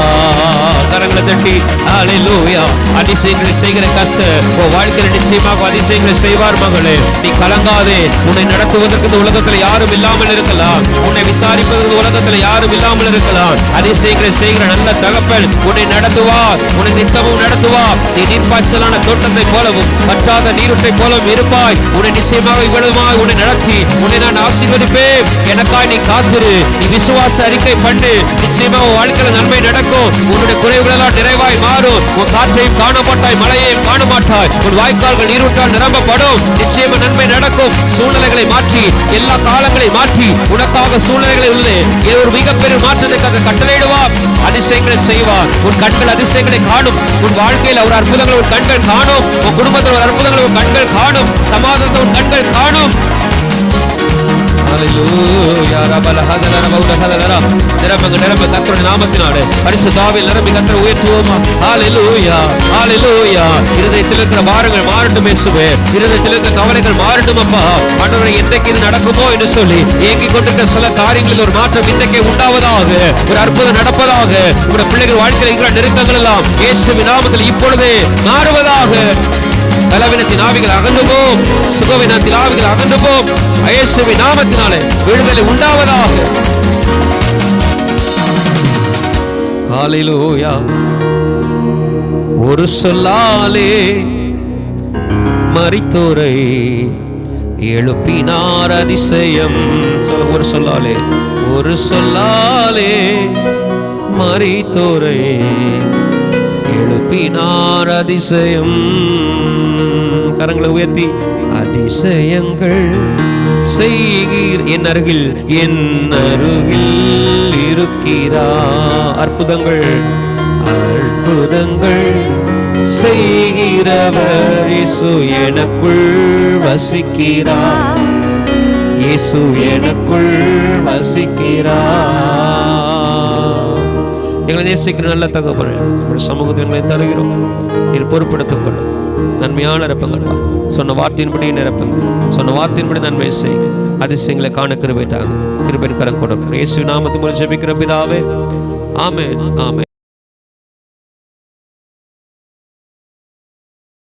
கரங்களை தட்டி ஹல்லேலூயா. அதிசயங்களை செய்கிற கர்த்தர் உன் வாழ்க்கையில் நிச்சயமாக அதிசயங்களை செய்வார். மகளே, நீ கலங்காதே. உன்னை நடத்துவதற்கு இந்த உலகத்தில் யாரும் இல்லாமல் இருக்கலாம். உன்னை விசாரிப்பதற்கு உலகத்தில் யாரும் இல்லாமல் இருக்கலாம். அதிசயங்களை செய்கிற நல்ல தகப்பன் உன்னை நடத்துவார். உன்னை நித்தமும் நடத்துவார். நீ நீர்ப்பாய்ச்சலான தோட்டத்தை போலவும் வற்றாத நீருற்றை போலவும் இருப்பாய். உன்னை நிச்சயமாக இவ்வளவுமாய் உன்னை நடத்தி உன்னை நான் ஆசீர்வதிப்பேன். எனக்காய் நீ காத்திரு. நீ விசுவாச அறிக்கை பண்ணு. நிச்சயமாக உன் வாழ்க்கையில் நன்மை நடக்கும். உன்னுடைய குறைவுகளெல்லாம் நிறைவாய் மாறும். உன் காற்றையும் காண மாட்டாய், மழையையும் காண மாட்டாய். உன் வாய்க்கால்கள் நீரூற்றால் நிரம்பப்படும். நிச்சயமா நன்மை நடக்கும். சூழ்நிலைகளை மாற்றி, எல்லா காலங்களை மாற்றி உனக்காக சூழ்நிலைகளை உள்ளே ஒரு மிகப்பெரிய மாற்றத்துக்காக கட்டளையிடுவார். அதிசயங்களை செய்வார். உன் கண்கள் அதிசயங்களை காணும். உன் வாழ்க்கையில் ஒரு அற்புதங்களை உன் கண்கள் காணும். உன் குடும்பத்தில் ஒரு அற்புதங்களை உன் கண்கள் காணும். சமாதானத்தை உன் கண்கள் காணும். கர்த்தருடைய நாமத்தினாலே பரிசுத்தாவில் நிரம்பி கர்த்தரை உயர்த்துவோமா. ஹல்லேலூயா, ஹல்லேலூயா. இருதயத்தில் இருக்கிற பாரங்கள் மாறட்டும் இயேசுவே. இருதயத்தில் இருக்கிற கவலைகள் மாறட்டும் அப்பா. ஆண்டவரே, என்றைக்கு இது நடக்குமோ என்று சொல்லி ஏங்கிக் கொண்டிருக்கிற சில காரியங்களில் ஒரு மாற்றம் இன்றைக்கே உண்டாவதாக. ஒரு அற்புதம் நடப்பதாக. உங்களுடைய பிள்ளைகள் வாழ்க்கையில் இருக்கிற நெருக்கங்கள் எல்லாம் இயேசுவின் நாமத்தில் இப்பொழுதே மாறுவதாக. பலவீனத்தின் ஆவிகள் அகன்று போம். சுகவீனத்தின் ஆவிகள் அகன்று போம். இயேசுவின் நாமத்தினாலே விடுதலை உண்டாவதாக. ஹல்லேலூயா. ஒரு சொல்லாலே மரித்தோரை எழுப்பினார் அதிசயம். ஒரு சொல்லாலே, ஒரு சொல்லாலே மரித்தோரை எழுப்பினார் அதிசயம். கரங்களை உயர்த்தி அதிசயங்கள் செய்கிற என் அருகில் இருக்கிறார். அற்புதங்கள் செய்கிறவர் இயேசு எனக்குள் வசிக்கிறார். இயேசு எனக்குள் வசிக்கிறார். எங்களை நேசிக்கிற நல்ல தகப்பனே, உங்களுடைய சமூகத்தில் எங்களை தருகிறோம். நீர் பொறுப்படுத்திக் கொள்ளும். நன்மையான நிரப்புங்கப்பா. சொன்ன வார்த்தையின்படி நிரப்புங்க. சொன்ன வார்த்தையின்படி நன்மை செய்யுங்க. அதிசயங்களை காண கிருபை தாங்க. கிருபையின் கரம் கொடுங்க. இயேசு நாமத்தில் ஜெபிக்கிற பிதாவே, ஆமென், ஆமென்.